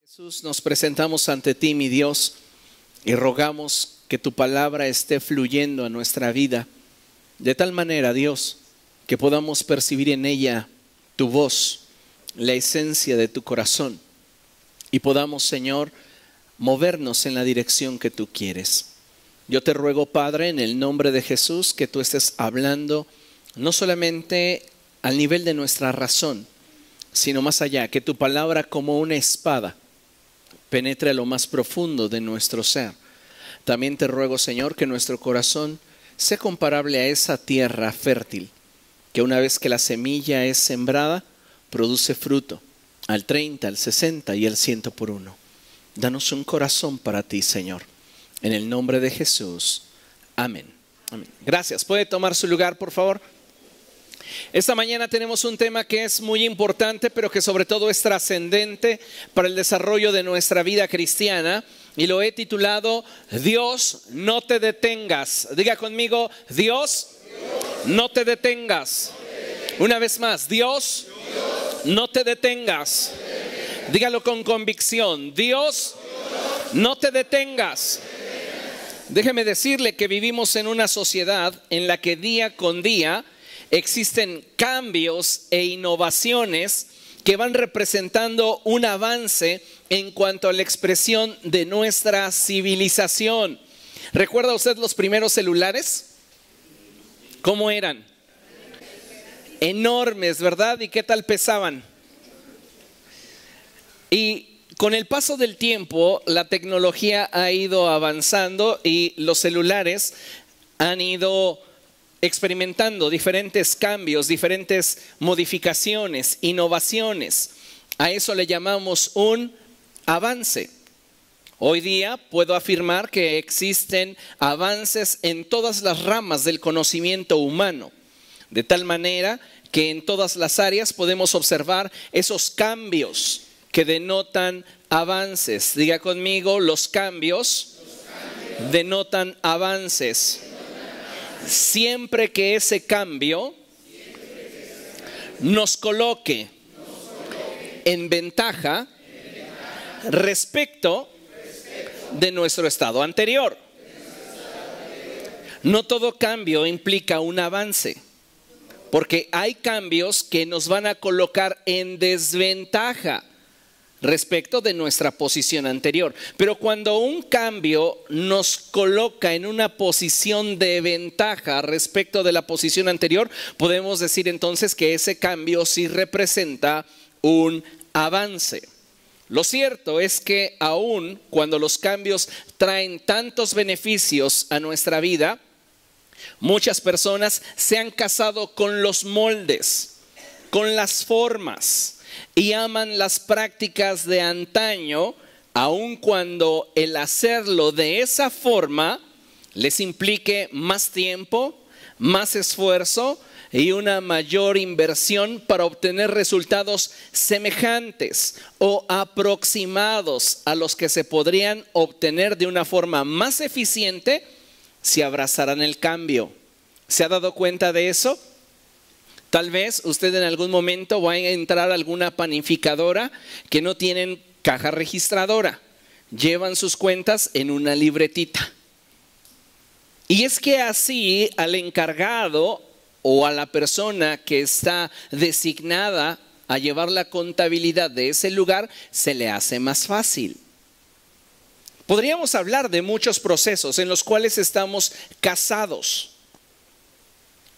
Jesús, nos presentamos ante ti, mi Dios, y rogamos que tu palabra esté fluyendo a nuestra vida, de tal manera, Dios, que podamos percibir en ella tu voz, la esencia de tu corazón, y podamos, Señor, movernos en la dirección que tú quieres. Yo te ruego, Padre, en el nombre de Jesús, que tú estés hablando no solamente al nivel de nuestra razón, sino más allá, que tu palabra como una espada penetre a lo más profundo de nuestro ser. También te ruego, Señor, que nuestro corazón sea comparable a esa tierra fértil, que una vez que la semilla es sembrada, produce fruto, al 30, al 60 y al 100 por uno. Danos un corazón para ti, Señor. En el nombre de Jesús. Amén. Amén. Gracias. ¿Puede tomar su lugar, por favor? Esta mañana tenemos un tema que es muy importante, pero que sobre todo es trascendente para el desarrollo de nuestra vida cristiana. Y lo he titulado, Dios, no te detengas. Diga conmigo, Dios, no te detengas. Una vez más, Dios, no te detengas. Dígalo con convicción, Dios, no te detengas. Déjeme decirle que vivimos en una sociedad en la que día con día existen cambios e innovaciones que van representando un avance en cuanto a la expresión de nuestra civilización. ¿Recuerda usted los primeros celulares? ¿Cómo eran? Enormes, ¿verdad? ¿Y qué tal pesaban? Y con el paso del tiempo, la tecnología ha ido avanzando y los celulares han ido experimentando diferentes cambios, diferentes modificaciones, innovaciones. A eso le llamamos un avance. Hoy día puedo afirmar que existen avances en todas las ramas del conocimiento humano, de tal manera que en todas las áreas podemos observar esos cambios que denotan avances. Diga conmigo, los cambios denotan avances. Siempre que ese cambio nos coloque en ventaja respecto de nuestro estado anterior. No todo cambio implica un avance, porque hay cambios que nos van a colocar en desventaja respecto de nuestra posición anterior. Pero cuando un cambio nos coloca en una posición de ventaja respecto de la posición anterior, podemos decir entonces que ese cambio sí representa un avance. Lo cierto es que aun cuando los cambios traen tantos beneficios a nuestra vida, muchas personas se han casado con los moldes, con las formas, y aman las prácticas de antaño, aun cuando el hacerlo de esa forma les implique más tiempo, más esfuerzo y una mayor inversión para obtener resultados semejantes o aproximados a los que se podrían obtener de una forma más eficiente si abrazaran el cambio. ¿Se ha dado cuenta de eso? Tal vez usted en algún momento va a entrar a alguna panificadora que no tienen caja registradora. Llevan sus cuentas en una libretita. Y es que así al encargado o a la persona que está designada a llevar la contabilidad de ese lugar se le hace más fácil. Podríamos hablar de muchos procesos en los cuales estamos casados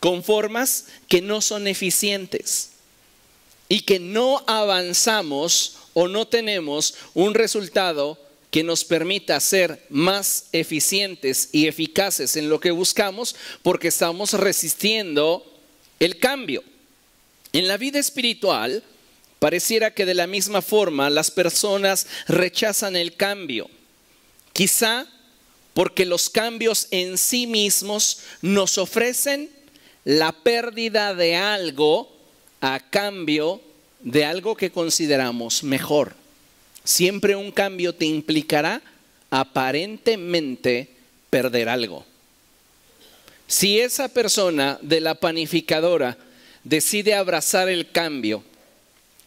con formas que no son eficientes y que no avanzamos o no tenemos un resultado que nos permita ser más eficientes y eficaces en lo que buscamos porque estamos resistiendo el cambio. En la vida espiritual pareciera que de la misma forma las personas rechazan el cambio, quizá porque los cambios en sí mismos nos ofrecen la pérdida de algo a cambio de algo que consideramos mejor. Siempre un cambio te implicará aparentemente perder algo. Si esa persona de la panificadora decide abrazar el cambio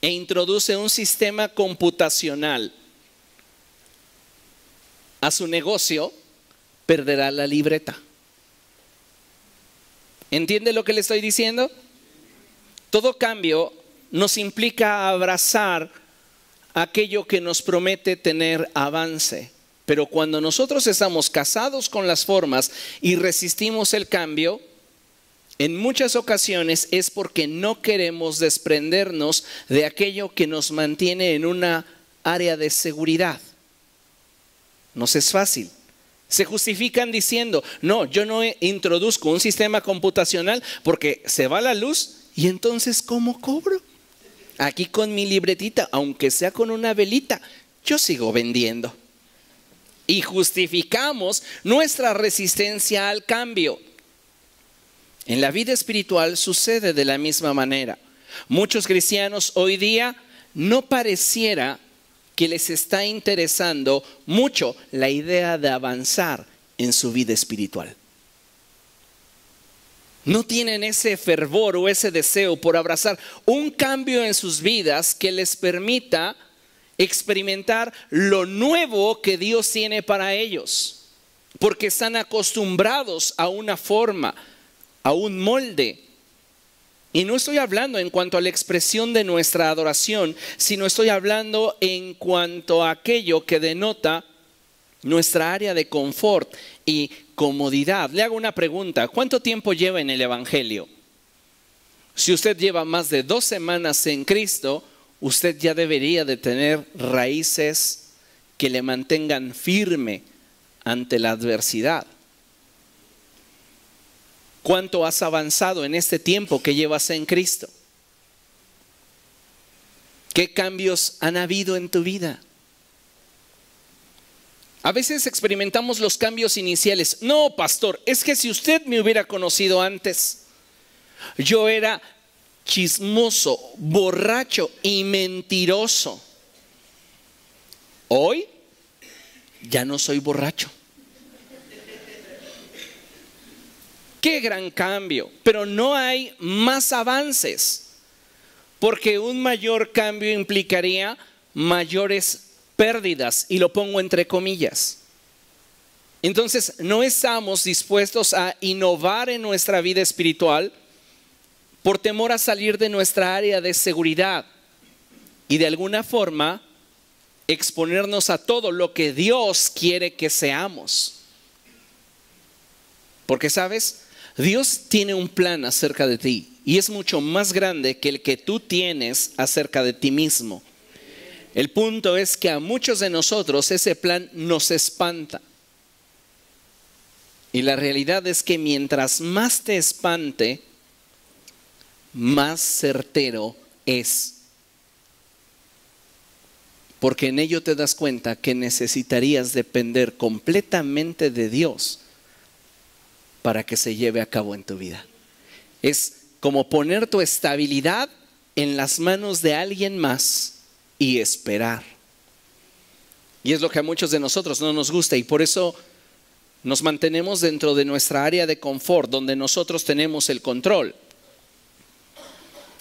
e introduce un sistema computacional a su negocio, perderá la libreta. ¿Entiende lo que le estoy diciendo? Todo cambio nos implica abrazar aquello que nos promete tener avance. Pero cuando nosotros estamos casados con las formas y resistimos el cambio, en muchas ocasiones es porque no queremos desprendernos de aquello que nos mantiene en una área de seguridad. Nos es fácil. Se justifican diciendo, no, yo no introduzco un sistema computacional porque se va la luz y entonces ¿cómo cobro? Aquí con mi libretita, aunque sea con una velita, yo sigo vendiendo. Y justificamos nuestra resistencia al cambio. En la vida espiritual sucede de la misma manera. Muchos cristianos hoy día no pareciera que les está interesando mucho la idea de avanzar en su vida espiritual. No tienen ese fervor o ese deseo por abrazar un cambio en sus vidas que les permita experimentar lo nuevo que Dios tiene para ellos, porque están acostumbrados a una forma, a un molde. Y no estoy hablando en cuanto a la expresión de nuestra adoración, sino estoy hablando en cuanto a aquello que denota nuestra área de confort y comodidad. Le hago una pregunta: ¿cuánto tiempo lleva en el Evangelio? Si usted lleva más de 2 semanas en Cristo, usted ya debería de tener raíces que le mantengan firme ante la adversidad. ¿Cuánto has avanzado en este tiempo que llevas en Cristo? ¿Qué cambios han habido en tu vida? A veces experimentamos los cambios iniciales. No, pastor, es que si usted me hubiera conocido antes, yo era chismoso, borracho y mentiroso. Hoy ya no soy borracho. Qué gran cambio, pero no hay más avances, porque un mayor cambio implicaría mayores pérdidas, y lo pongo entre comillas. Entonces, no estamos dispuestos a innovar en nuestra vida espiritual por temor a salir de nuestra área de seguridad y de alguna forma exponernos a todo lo que Dios quiere que seamos. Porque, ¿sabes? Dios tiene un plan acerca de ti y es mucho más grande que el que tú tienes acerca de ti mismo. El punto es que a muchos de nosotros ese plan nos espanta. Y la realidad es que mientras más te espante, más certero es. Porque en ello te das cuenta que necesitarías depender completamente de Dios para que se lleve a cabo en tu vida. Es como poner tu estabilidad en las manos de alguien más y esperar. Y es lo que a muchos de nosotros no nos gusta, y por eso nos mantenemos dentro de nuestra área de confort, donde nosotros tenemos el control.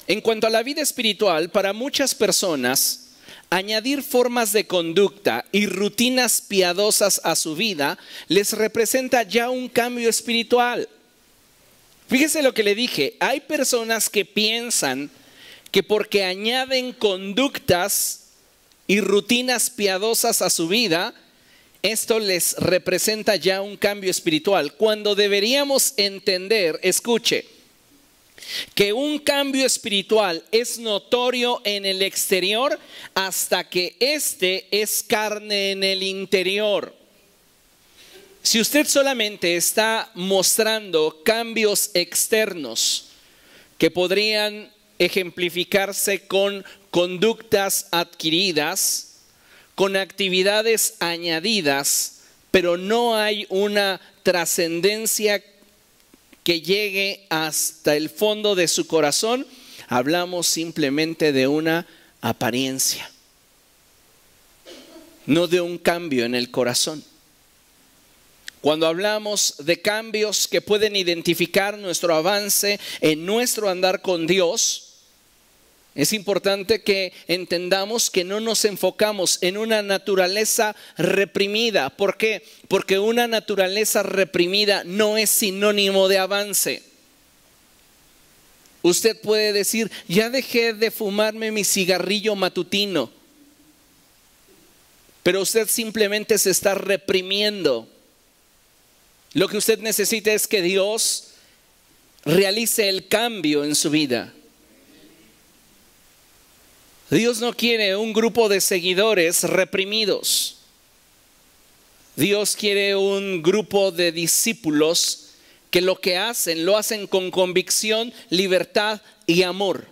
En cuanto a la vida espiritual, para muchas personas, añadir formas de conducta y rutinas piadosas a su vida les representa ya un cambio espiritual. Fíjese lo que le dije, hay personas que piensan que porque añaden conductas y rutinas piadosas a su vida, esto les representa ya un cambio espiritual, cuando deberíamos entender, escuche, que un cambio espiritual es notorio en el exterior hasta que éste es carne en el interior. Si usted solamente está mostrando cambios externos que podrían ejemplificarse con conductas adquiridas, con actividades añadidas, pero no hay una trascendencia que llegue hasta el fondo de su corazón, hablamos simplemente de una apariencia, no de un cambio en el corazón. Cuando hablamos de cambios que pueden identificar nuestro avance en nuestro andar con Dios, Es importante que entendamos que no nos enfocamos en una naturaleza reprimida. ¿Por qué? Porque una naturaleza reprimida no es sinónimo de avance. Usted puede decir, ya dejé de fumarme mi cigarrillo matutino, pero usted simplemente se está reprimiendo. Lo que usted necesita es que Dios realice el cambio en su vida. Dios no quiere un grupo de seguidores reprimidos. Dios quiere un grupo de discípulos que lo que hacen, lo hacen con convicción, libertad y amor.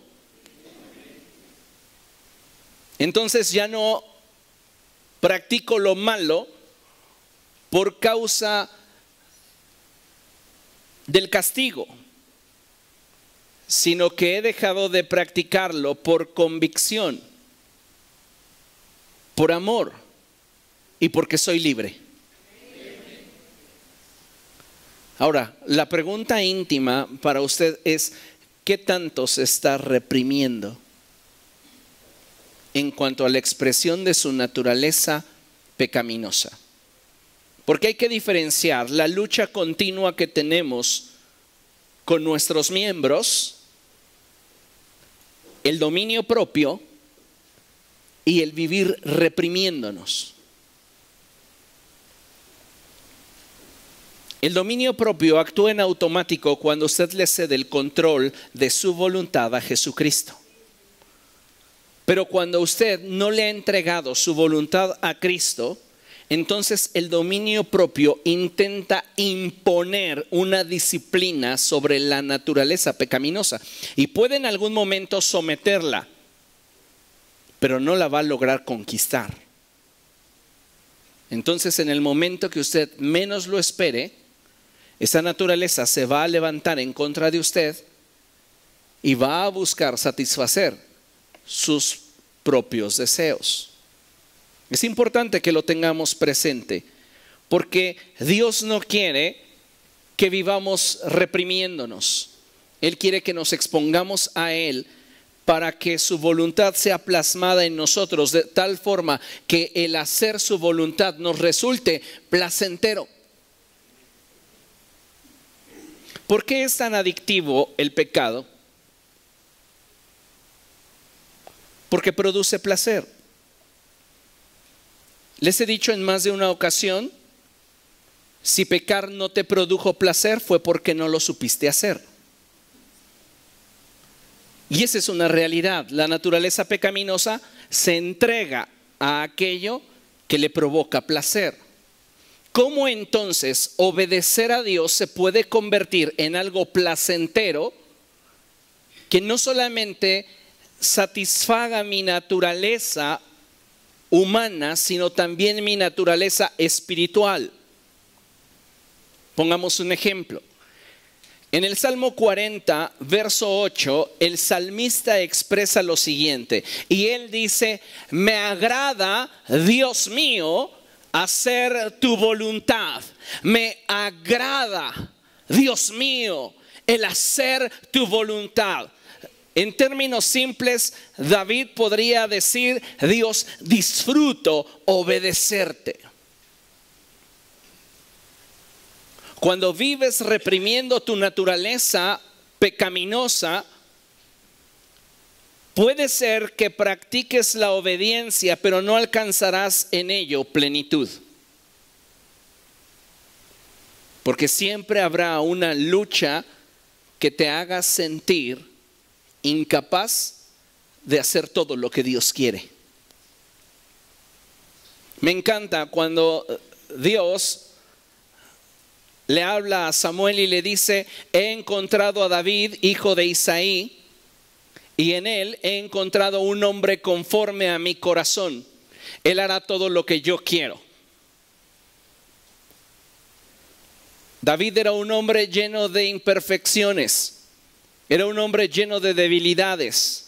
Entonces ya no practico lo malo por causa del castigo, sino que he dejado de practicarlo por convicción, por amor y porque soy libre. Ahora, la pregunta íntima para usted es, ¿qué tanto se está reprimiendo en cuanto a la expresión de su naturaleza pecaminosa? Porque hay que diferenciar la lucha continua que tenemos con nuestros miembros, el dominio propio y el vivir reprimiéndonos. El dominio propio actúa en automático cuando usted le cede el control de su voluntad a Jesucristo. Pero cuando usted no le ha entregado su voluntad a Cristo, entonces el dominio propio intenta imponer una disciplina sobre la naturaleza pecaminosa y puede en algún momento someterla, pero no la va a lograr conquistar. Entonces, en el momento que usted menos lo espere, esa naturaleza se va a levantar en contra de usted y va a buscar satisfacer sus propios deseos. Es importante que lo tengamos presente, porque Dios no quiere que vivamos reprimiéndonos. Él quiere que nos expongamos a Él para que su voluntad sea plasmada en nosotros de tal forma que el hacer su voluntad nos resulte placentero. ¿Por qué es tan adictivo el pecado? Porque produce placer. Les he dicho en más de una ocasión, si pecar no te produjo placer fue porque no lo supiste hacer. Y esa es una realidad. La naturaleza pecaminosa se entrega a aquello que le provoca placer. ¿Cómo entonces obedecer a Dios se puede convertir en algo placentero que no solamente satisfaga mi naturaleza humana, sino también mi naturaleza espiritual? Pongamos un ejemplo. En el Salmo 40, verso 8, el salmista expresa lo siguiente, y él dice: me agrada, Dios mío, hacer tu voluntad. Me agrada, Dios mío, el hacer tu voluntad. En términos simples, David podría decir: Dios, disfruto obedecerte. Cuando vives reprimiendo tu naturaleza pecaminosa, puede ser que practiques la obediencia, pero no alcanzarás en ello plenitud. Porque siempre habrá una lucha que te haga sentir incapaz de hacer todo lo que Dios quiere. Me encanta cuando Dios le habla a Samuel y le dice: he encontrado a David, hijo de Isaí, y en él he encontrado un hombre conforme a mi corazón. Él hará todo lo que yo quiero. David era un hombre lleno de imperfecciones, era un hombre lleno de debilidades,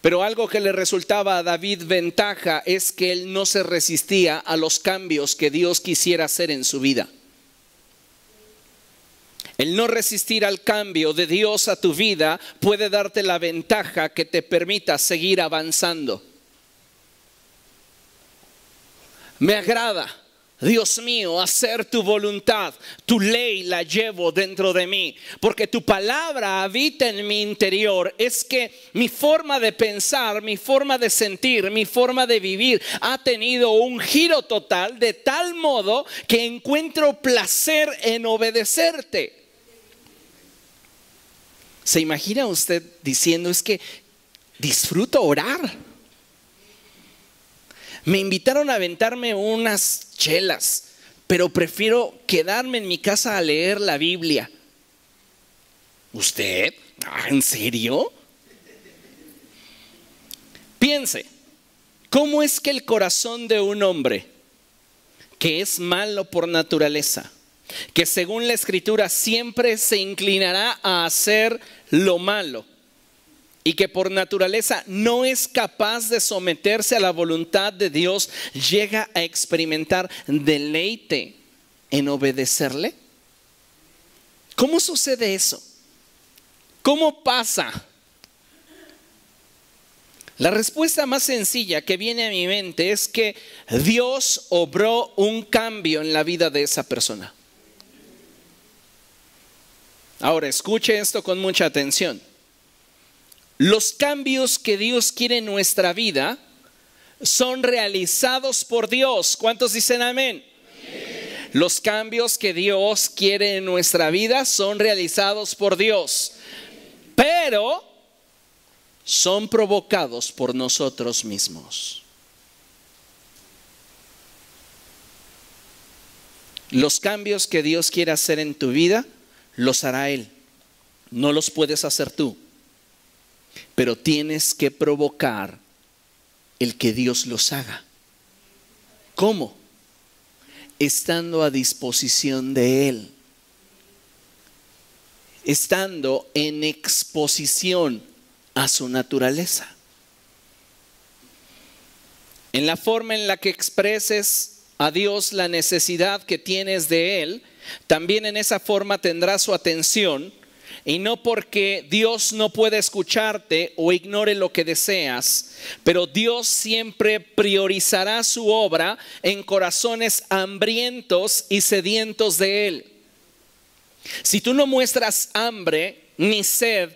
pero algo que le resultaba a David ventaja es que él no se resistía a los cambios que Dios quisiera hacer en su vida. El no resistir al cambio de Dios a tu vida puede darte la ventaja que te permita seguir avanzando. Me agrada, Dios mío, hacer tu voluntad. Tu ley la llevo dentro de mí, porque tu palabra habita en mi interior. Es que mi forma de pensar, mi forma de sentir, mi forma de vivir ha tenido un giro total, de tal modo que encuentro placer en obedecerte. ¿Se imagina usted diciendo, es que disfruto orar? Me invitaron a aventarme unas chelas, pero prefiero quedarme en mi casa a leer la Biblia. ¿Usted? ¿En serio? Piense, ¿cómo es que el corazón de un hombre que es malo por naturaleza, que según la Escritura siempre se inclinará a hacer lo malo, y que por naturaleza no es capaz de someterse a la voluntad de Dios, llega a experimentar deleite en obedecerle? ¿Cómo sucede eso? ¿Cómo pasa? La respuesta más sencilla que viene a mi mente es que Dios obró un cambio en la vida de esa persona. Ahora, escuche esto con mucha atención. Los cambios que Dios quiere en nuestra vida son realizados por Dios. ¿Cuántos dicen amén? Amén. Los cambios que Dios quiere en nuestra vida son realizados por Dios, pero son provocados por nosotros mismos. Los cambios que Dios quiere hacer en tu vida, los hará Él. No los puedes hacer tú. Pero tienes que provocar el que Dios los haga. ¿Cómo? Estando a disposición de Él. Estando en exposición a su naturaleza. En la forma en la que expreses a Dios la necesidad que tienes de Él, también en esa forma tendrá su atención. Y no porque Dios no pueda escucharte o ignore lo que deseas, pero Dios siempre priorizará su obra en corazones hambrientos y sedientos de Él. Si tú no muestras hambre ni sed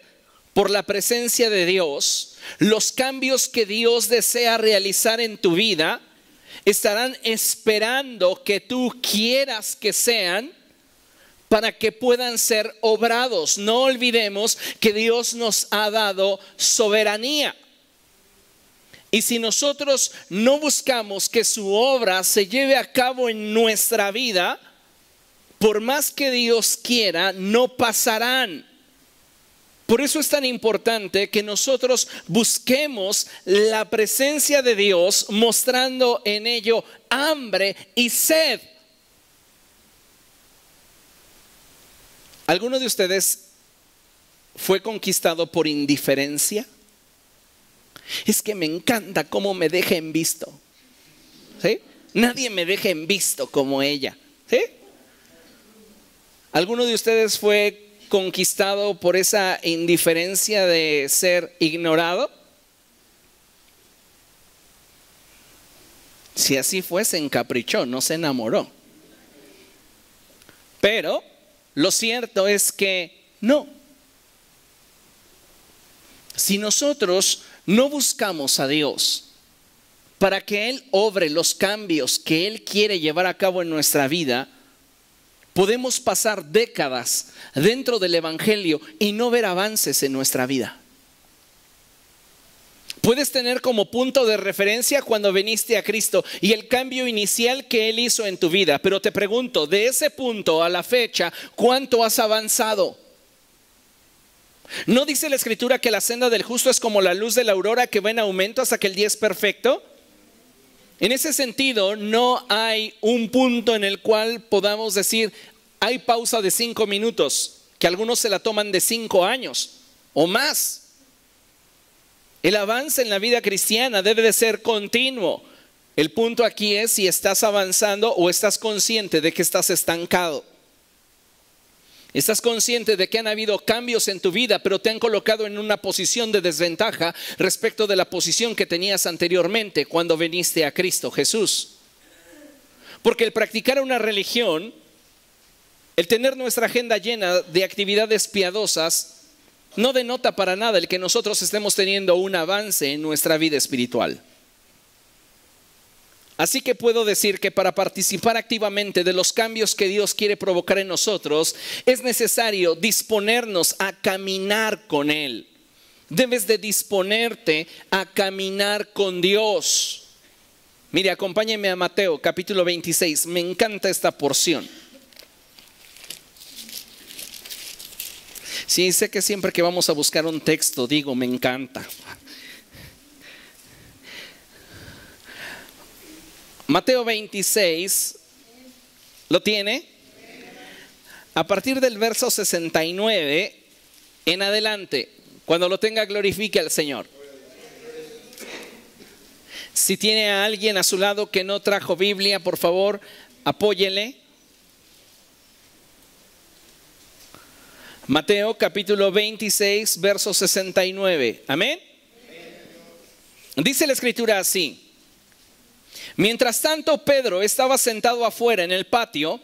por la presencia de Dios, los cambios que Dios desea realizar en tu vida estarán esperando que tú quieras que sean, para que puedan ser obrados. No olvidemos que Dios nos ha dado soberanía. Y si nosotros no buscamos que su obra se lleve a cabo en nuestra vida, por más que Dios quiera, no pasarán. Por eso es tan importante que nosotros busquemos la presencia de Dios, mostrando en ello hambre y sed. ¿Alguno de ustedes fue conquistado por indiferencia? Es que me encanta cómo me deja en visto. ¿Sí? Nadie me deja en visto como ella. ¿Sí? ¿Alguno de ustedes fue conquistado por esa indiferencia de ser ignorado? Si así fue, se encaprichó, no se enamoró. Pero lo cierto es que no. Si nosotros no buscamos a Dios para que Él obre los cambios que Él quiere llevar a cabo en nuestra vida, podemos pasar décadas dentro del Evangelio y no ver avances en nuestra vida. Puedes tener como punto de referencia cuando viniste a Cristo y el cambio inicial que Él hizo en tu vida. Pero te pregunto, de ese punto a la fecha, ¿cuánto has avanzado? ¿No dice la Escritura que la senda del justo es como la luz de la aurora que va en aumento hasta que el día es perfecto? En ese sentido, no hay un punto en el cual podamos decir, hay pausa de 5 minutos, que algunos se la toman de 5 años o más. El avance en la vida cristiana debe de ser continuo. El punto aquí es si estás avanzando o estás consciente de que estás estancado. Estás consciente de que han habido cambios en tu vida, pero te han colocado en una posición de desventaja respecto de la posición que tenías anteriormente cuando viniste a Cristo Jesús. Porque el practicar una religión, el tener nuestra agenda llena de actividades piadosas, no denota para nada el que nosotros estemos teniendo un avance en nuestra vida espiritual. Así que puedo decir que para participar activamente de los cambios que Dios quiere provocar en nosotros, es necesario disponernos a caminar con Él. Debes de disponerte a caminar con Dios. Mire, acompáñeme a Mateo capítulo 26. Me encanta esta porción. Sí, sé que siempre que vamos a buscar un texto digo, me encanta. Mateo 26, ¿lo tiene? A partir del verso 69 en adelante, cuando lo tenga, glorifique al Señor. Si tiene a alguien a su lado que no trajo Biblia, por favor, apóyele. Mateo capítulo 26, verso 69. Amén. Dice la escritura así. Mientras tanto, Pedro estaba sentado afuera en el patio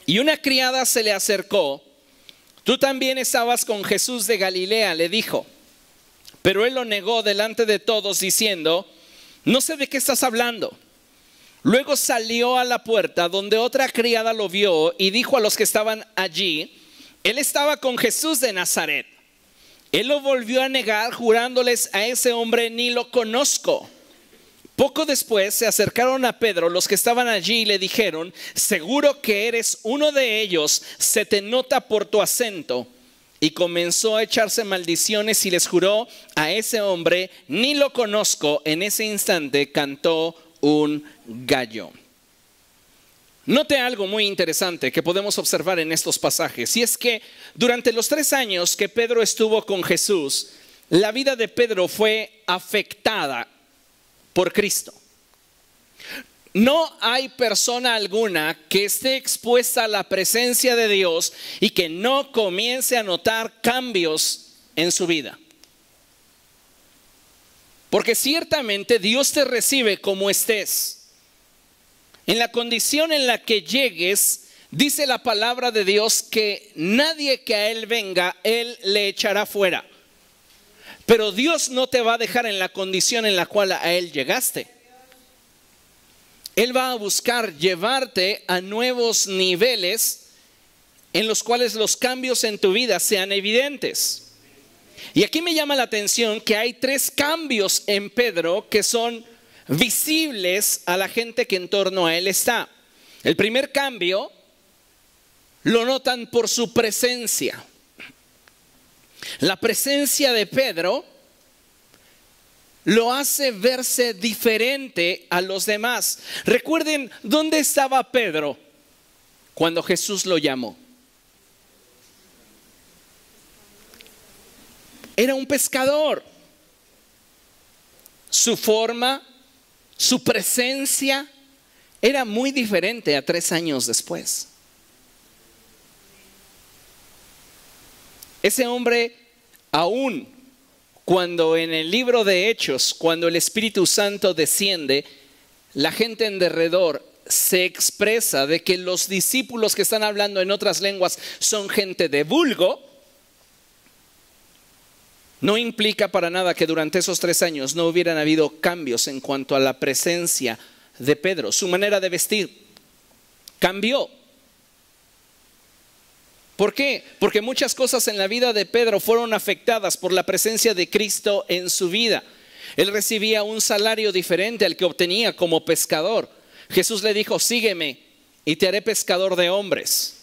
y una criada se le acercó. Tú también estabas con Jesús de Galilea, le dijo. Pero él lo negó delante de todos diciendo, no sé de qué estás hablando. Luego salió a la puerta donde otra criada lo vio y dijo a los que estaban allí, él estaba con Jesús de Nazaret. Él lo volvió a negar jurándoles a ese hombre, ni lo conozco. Poco después se acercaron a Pedro los que estaban allí y le dijeron, seguro que eres uno de ellos, se te nota por tu acento. Y comenzó a echarse maldiciones y les juró a ese hombre, ni lo conozco. En ese instante cantó un gallo. Note algo muy interesante que podemos observar en estos pasajes. Y es que durante los 3 años que Pedro estuvo con Jesús, la vida de Pedro fue afectada por Cristo. No hay persona alguna que esté expuesta a la presencia de Dios y que no comience a notar cambios en su vida. Porque ciertamente Dios te recibe como estés. En la condición en la que llegues, dice la palabra de Dios que nadie que a Él venga, Él le echará fuera. Pero Dios no te va a dejar en la condición en la cual a Él llegaste. Él va a buscar llevarte a nuevos niveles en los cuales los cambios en tu vida sean evidentes. Y aquí me llama la atención que hay 3 cambios en Pedro que son visibles a la gente que en torno a él está. El primer cambio lo notan por su presencia. La presencia de Pedro lo hace verse diferente a los demás. Recuerden, ¿dónde estaba Pedro cuando Jesús lo llamó? Era un pescador. Su forma, su presencia era muy diferente a 3 años después. Ese hombre, aún cuando en el libro de Hechos, cuando el Espíritu Santo desciende, la gente en derredor se expresa de que los discípulos que están hablando en otras lenguas son gente de vulgo, no implica para nada que durante esos 3 años no hubieran habido cambios en cuanto a la presencia de Pedro. Su manera de vestir cambió. ¿Por qué? Porque muchas cosas en la vida de Pedro fueron afectadas por la presencia de Cristo en su vida. Él recibía un salario diferente al que obtenía como pescador. Jesús le dijo, sígueme y te haré pescador de hombres.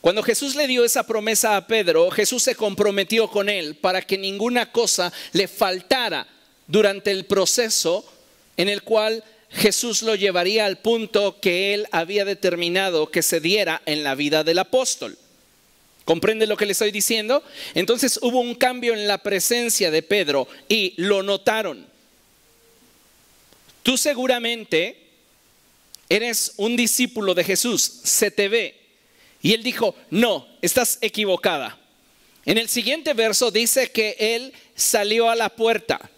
Cuando Jesús le dio esa promesa a Pedro, Jesús se comprometió con él para que ninguna cosa le faltara durante el proceso en el cual Jesús lo llevaría al punto que él había determinado que se diera en la vida del apóstol. ¿Comprende lo que le estoy diciendo? Entonces hubo un cambio en la presencia de Pedro y lo notaron. Tú seguramente eres un discípulo de Jesús, se te ve. Y él dijo, no, estás equivocada. En el siguiente verso dice que él salió a la puerta.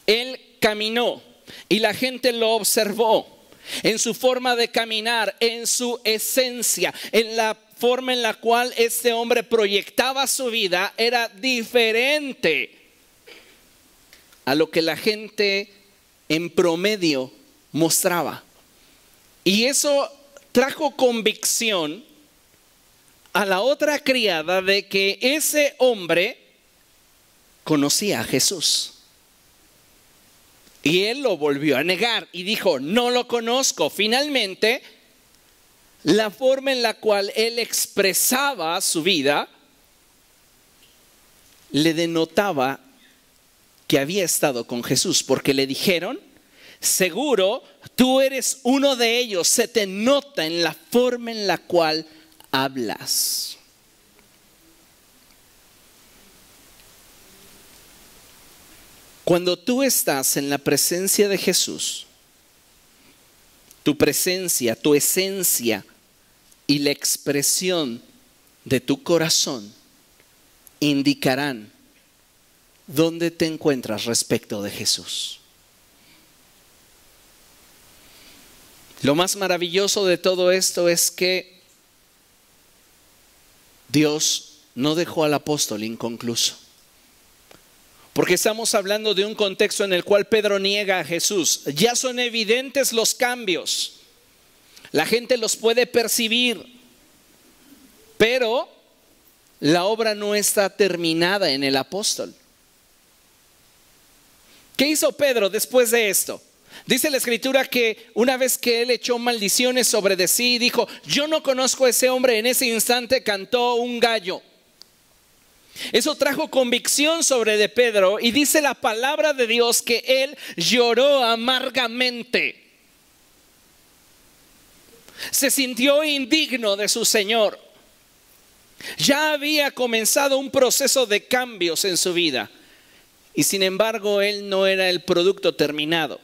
Él caminó y la gente lo observó en su forma de caminar, en su esencia, en la forma en la cual este hombre proyectaba su vida. Era diferente a lo que la gente en promedio mostraba. Y eso trajo convicción a la otra criada de que ese hombre conocía a Jesús. Y él lo volvió a negar y dijo, no lo conozco. Finalmente, la forma en la cual él expresaba su vida le denotaba que había estado con Jesús, porque le dijeron, seguro tú eres uno de ellos, se te nota en la forma en la cual hablas. Cuando tú estás en la presencia de Jesús, tu presencia, tu esencia y la expresión de tu corazón indicarán dónde te encuentras respecto de Jesús. Lo más maravilloso de todo esto es que Dios no dejó al apóstol inconcluso. Porque estamos hablando de un contexto en el cual Pedro niega a Jesús. Ya son evidentes los cambios. La gente los puede percibir. Pero la obra no está terminada en el apóstol. ¿Qué hizo Pedro después de esto? Dice la escritura que una vez que él echó maldiciones sobre de sí, dijo, yo no conozco a ese hombre. En ese instante cantó un gallo. Eso trajo convicción sobre de Pedro y dice la palabra de Dios que él lloró amargamente. Se sintió indigno de su Señor. Ya había comenzado un proceso de cambios en su vida y sin embargo él no era el producto terminado.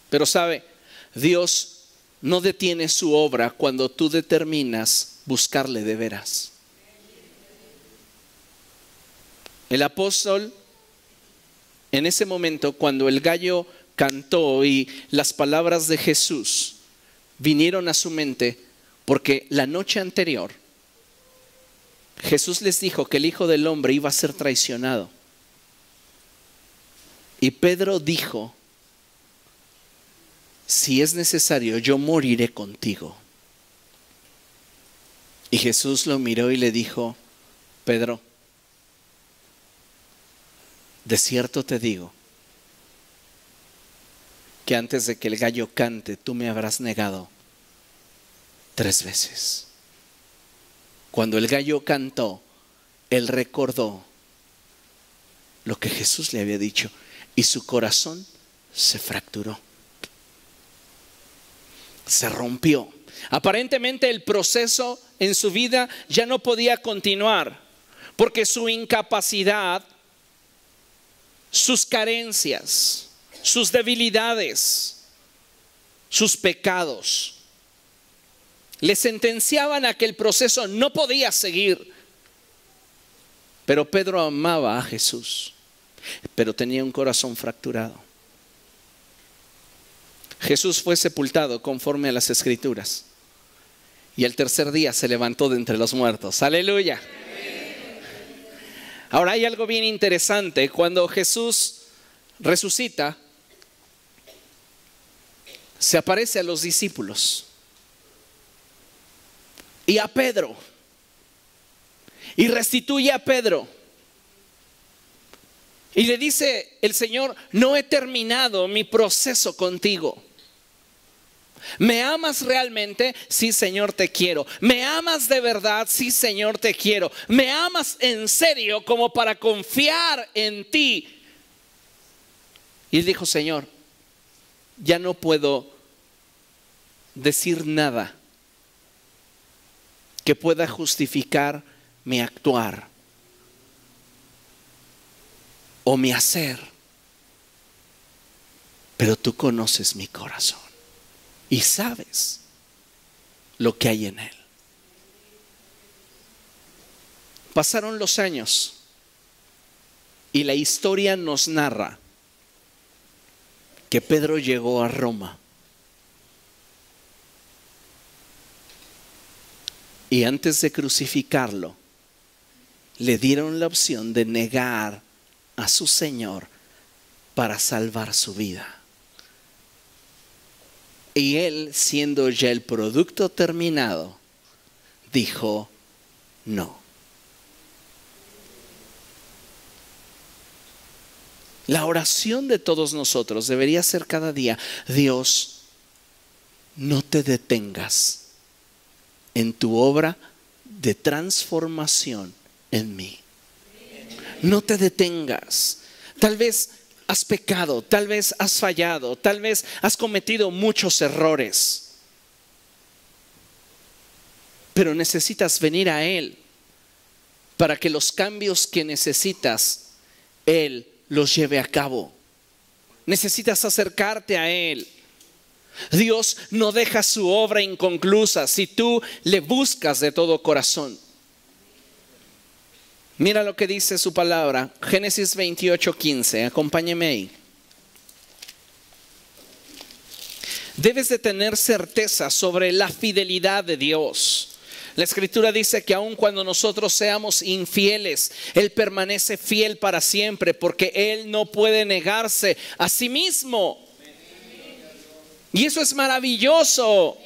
Pero sabe, Dios no detiene su obra cuando tú determinas buscarle de veras. El apóstol, en ese momento, cuando el gallo cantó y las palabras de Jesús vinieron a su mente, porque la noche anterior Jesús les dijo que el Hijo del Hombre iba a ser traicionado. Y Pedro dijo, si es necesario, yo moriré contigo. Y Jesús lo miró y le dijo, Pedro, de cierto te digo que antes de que el gallo cante, tú me habrás negado 3 veces. Cuando el gallo cantó, él recordó lo que Jesús le había dicho y su corazón se fracturó, se rompió. Aparentemente el proceso en su vida ya no podía continuar porque su incapacidad, sus carencias, sus debilidades, sus pecados le sentenciaban a que el proceso no podía seguir. Pero Pedro amaba a Jesús, pero tenía un corazón fracturado. Jesús fue sepultado conforme a las Escrituras y el tercer día se levantó de entre los muertos. ¡Aleluya! Ahora hay algo bien interesante. Cuando Jesús resucita, se aparece a los discípulos y a Pedro y restituye a Pedro y le dice el Señor, no he terminado mi proceso contigo. ¿Me amas realmente? Sí, Señor, te quiero. ¿Me amas de verdad? Sí, Señor, te quiero. ¿Me amas en serio como para confiar en ti? Y él dijo, Señor, ya no puedo decir nada que pueda justificar mi actuar o mi hacer, pero tú conoces mi corazón y sabes lo que hay en él. Pasaron los años y la historia nos narra que Pedro llegó a Roma. Y antes de crucificarlo, le dieron la opción de negar a su Señor para salvar su vida. Y él, siendo ya el producto terminado, dijo no. La oración de todos nosotros debería ser cada día: Dios, no te detengas en tu obra de transformación en mí. No te detengas. Tal vez has pecado, tal vez has fallado, tal vez has cometido muchos errores, pero necesitas venir a Él para que los cambios que necesitas, Él los lleve a cabo. Necesitas acercarte a Él. Dios no deja su obra inconclusa si tú le buscas de todo corazón. Mira lo que dice su palabra, Génesis 28:15, acompáñeme ahí. Debes de tener certeza sobre la fidelidad de Dios. La Escritura dice que aun cuando nosotros seamos infieles, Él permanece fiel para siempre, porque Él no puede negarse a sí mismo. Y eso es maravilloso.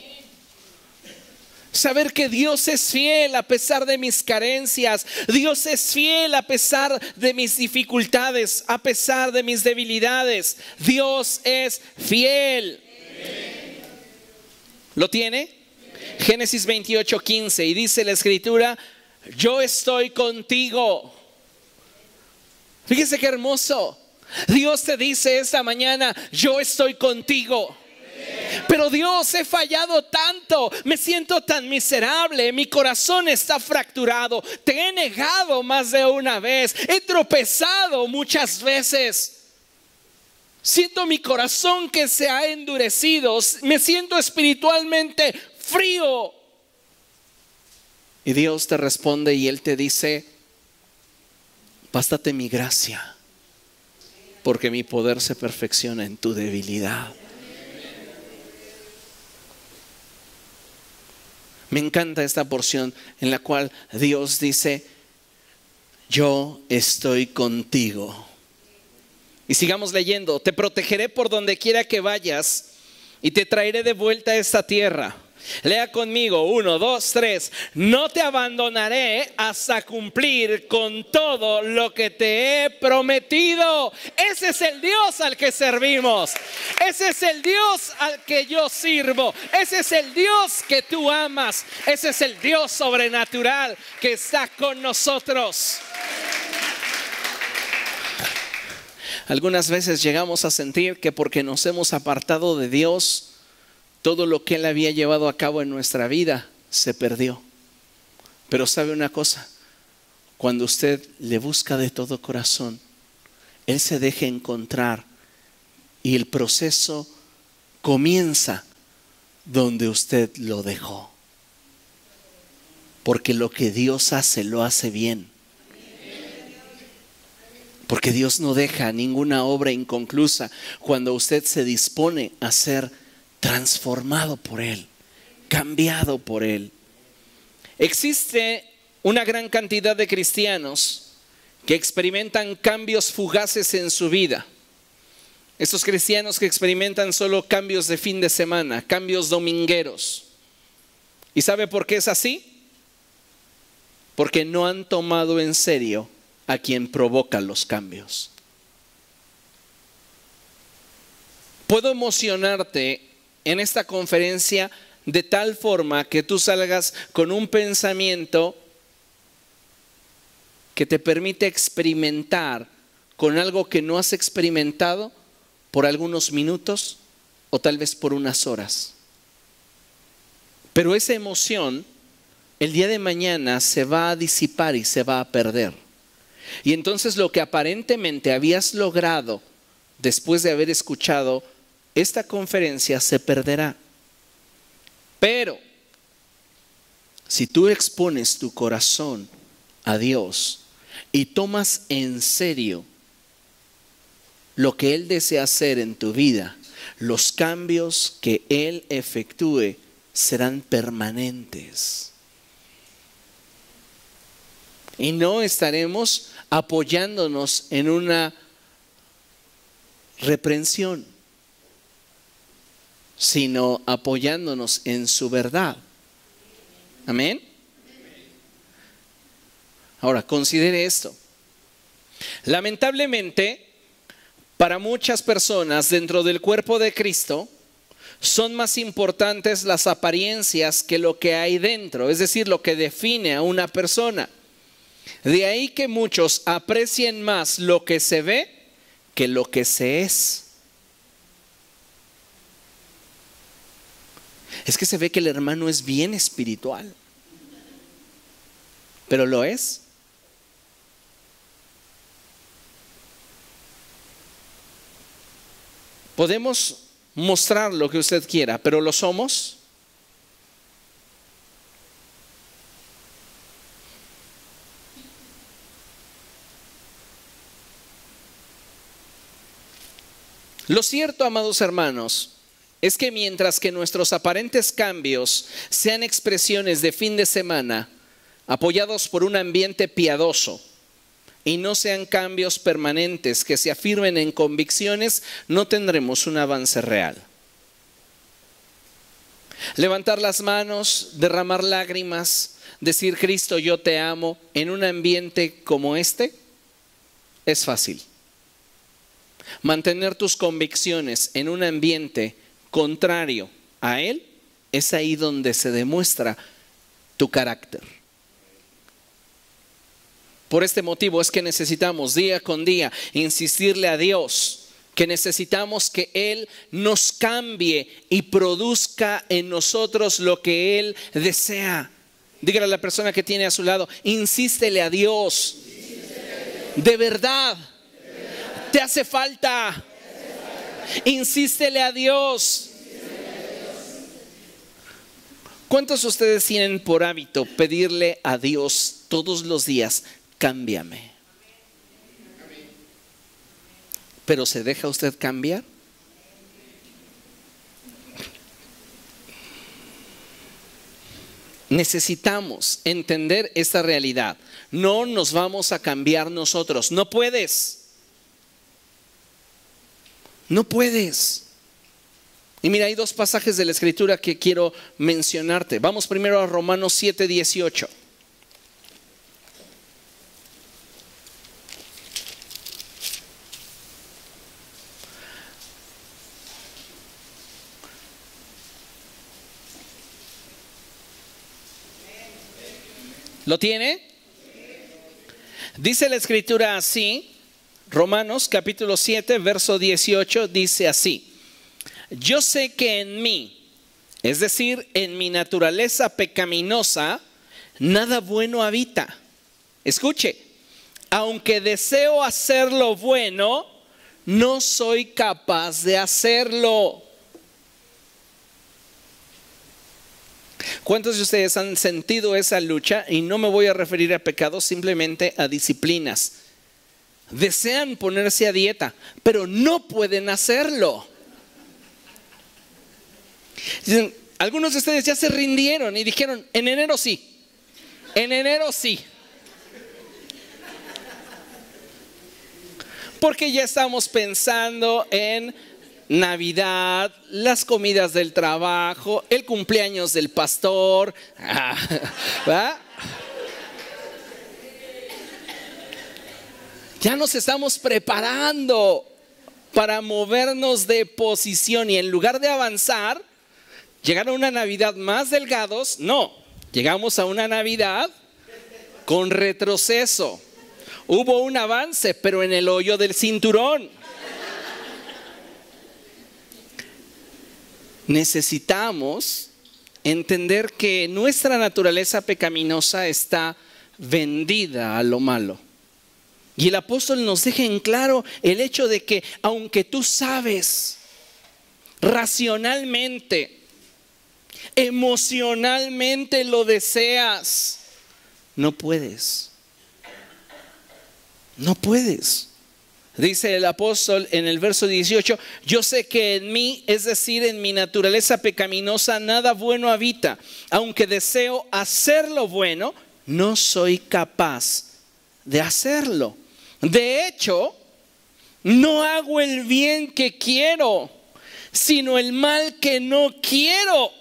Saber que Dios es fiel a pesar de mis carencias. Dios es fiel a pesar de mis dificultades, a pesar de mis debilidades. Dios es fiel. ¿Lo tiene? Génesis 28:15, y dice la Escritura: yo estoy contigo. Fíjese qué hermoso. Dios te dice esta mañana: yo estoy contigo. Pero Dios, he fallado tanto, me siento tan miserable, mi corazón está fracturado, te he negado más de una vez, he tropezado muchas veces, siento mi corazón que se ha endurecido, me siento espiritualmente frío. Y Dios te responde y Él te dice: bástate mi gracia, porque mi poder se perfecciona en tu debilidad. Me encanta esta porción en la cual Dios dice: yo estoy contigo. Y sigamos leyendo: te protegeré por donde quiera que vayas y te traeré de vuelta a esta tierra. Lea conmigo, 1, 2, 3. No te abandonaré hasta cumplir con todo lo que te he prometido. Ese es el Dios al que servimos. Ese es el Dios al que yo sirvo. Ese es el Dios que tú amas. Ese es el Dios sobrenatural que está con nosotros. Algunas veces llegamos a sentir que porque nos hemos apartado de Dios, todo lo que Él había llevado a cabo en nuestra vida se perdió. Pero ¿sabe una cosa? Cuando usted le busca de todo corazón, Él se deja encontrar y el proceso comienza donde usted lo dejó. Porque lo que Dios hace, lo hace bien. Porque Dios no deja ninguna obra inconclusa cuando usted se dispone a ser transformado por Él, cambiado por Él. Existe una gran cantidad de cristianos que experimentan cambios fugaces en su vida. Estos cristianos que experimentan solo cambios de fin de semana, cambios domingueros. ¿Y sabe por qué es así? Porque no han tomado en serio a quien provoca los cambios. Puedo emocionarte en esta conferencia de tal forma que tú salgas con un pensamiento que te permite experimentar con algo que no has experimentado por algunos minutos o tal vez por unas horas. Pero esa emoción el día de mañana se va a disipar y se va a perder. Y entonces lo que aparentemente habías logrado después de haber escuchado esta conferencia se perderá. Pero Si tú expones tu corazón a Dios y tomas en serio lo que Él desea hacer en tu vida, los cambios que Él efectúe serán permanentes. Y no estaremos apoyándonos en una reprensión, sino apoyándonos en su verdad. Amén. Ahora, considere esto. Lamentablemente, para muchas personas dentro del cuerpo de Cristo, son más importantes las apariencias que lo que hay dentro, es decir, lo que define a una persona. De ahí que muchos aprecien más lo que se ve que lo que se es. Es que se ve que el hermano es bien espiritual, pero ¿lo es? Podemos mostrar lo que usted quiera, pero ¿lo somos? Lo cierto, amados hermanos, es que mientras que nuestros aparentes cambios sean expresiones de fin de semana, apoyados por un ambiente piadoso, y no sean cambios permanentes que se afirmen en convicciones, no tendremos un avance real. Levantar las manos, derramar lágrimas, decir Cristo yo te amo en un ambiente como este es fácil. Mantener tus convicciones en un ambiente contrario a Él es ahí donde se demuestra tu carácter. Por este motivo es que necesitamos día con día insistirle a Dios que necesitamos que Él nos cambie y produzca en nosotros lo que Él desea. Dígale a la persona que tiene a su lado, insístele a Dios. De verdad, te hace falta. Insístele a Dios. ¿Cuántos de ustedes tienen por hábito pedirle a Dios todos los días, cámbiame? ¿Pero se deja usted cambiar? Necesitamos entender esta realidad. No nos vamos a cambiar nosotros. No puedes. No puedes. Y mira, hay dos pasajes de la Escritura que quiero mencionarte. Vamos primero a Romanos 7:18. ¿Lo tiene? Dice la Escritura así, Romanos capítulo 7, verso 18, dice así: yo sé que en mí, es decir, en mi naturaleza pecaminosa, nada bueno habita. Escuche, aunque deseo hacer lo bueno, no soy capaz de hacerlo. ¿Cuántos de ustedes han sentido esa lucha? Y no me voy a referir a pecados, simplemente a disciplinas. Desean ponerse a dieta, pero no pueden hacerlo. Algunos de ustedes ya se rindieron y dijeron, en enero sí, en enero sí. Porque ya estamos pensando en Navidad, las comidas del trabajo, el cumpleaños del pastor. ¿Va? Ya nos estamos preparando para movernos de posición y en lugar de avanzar, llegar a una Navidad más delgados, no, llegamos a una Navidad con retroceso. Hubo un avance, pero en el hoyo del cinturón. Necesitamos entender que nuestra naturaleza pecaminosa está vendida a lo malo. Y el apóstol nos deja en claro el hecho de que aunque tú sabes racionalmente emocionalmente lo deseas, no puedes. No puedes. Dice el apóstol en el verso 18, yo sé que en mí, es decir, en mi naturaleza pecaminosa, nada bueno habita. Aunque deseo hacer lo bueno, no soy capaz de hacerlo. De hecho, no hago el bien que quiero, sino el mal que no quiero.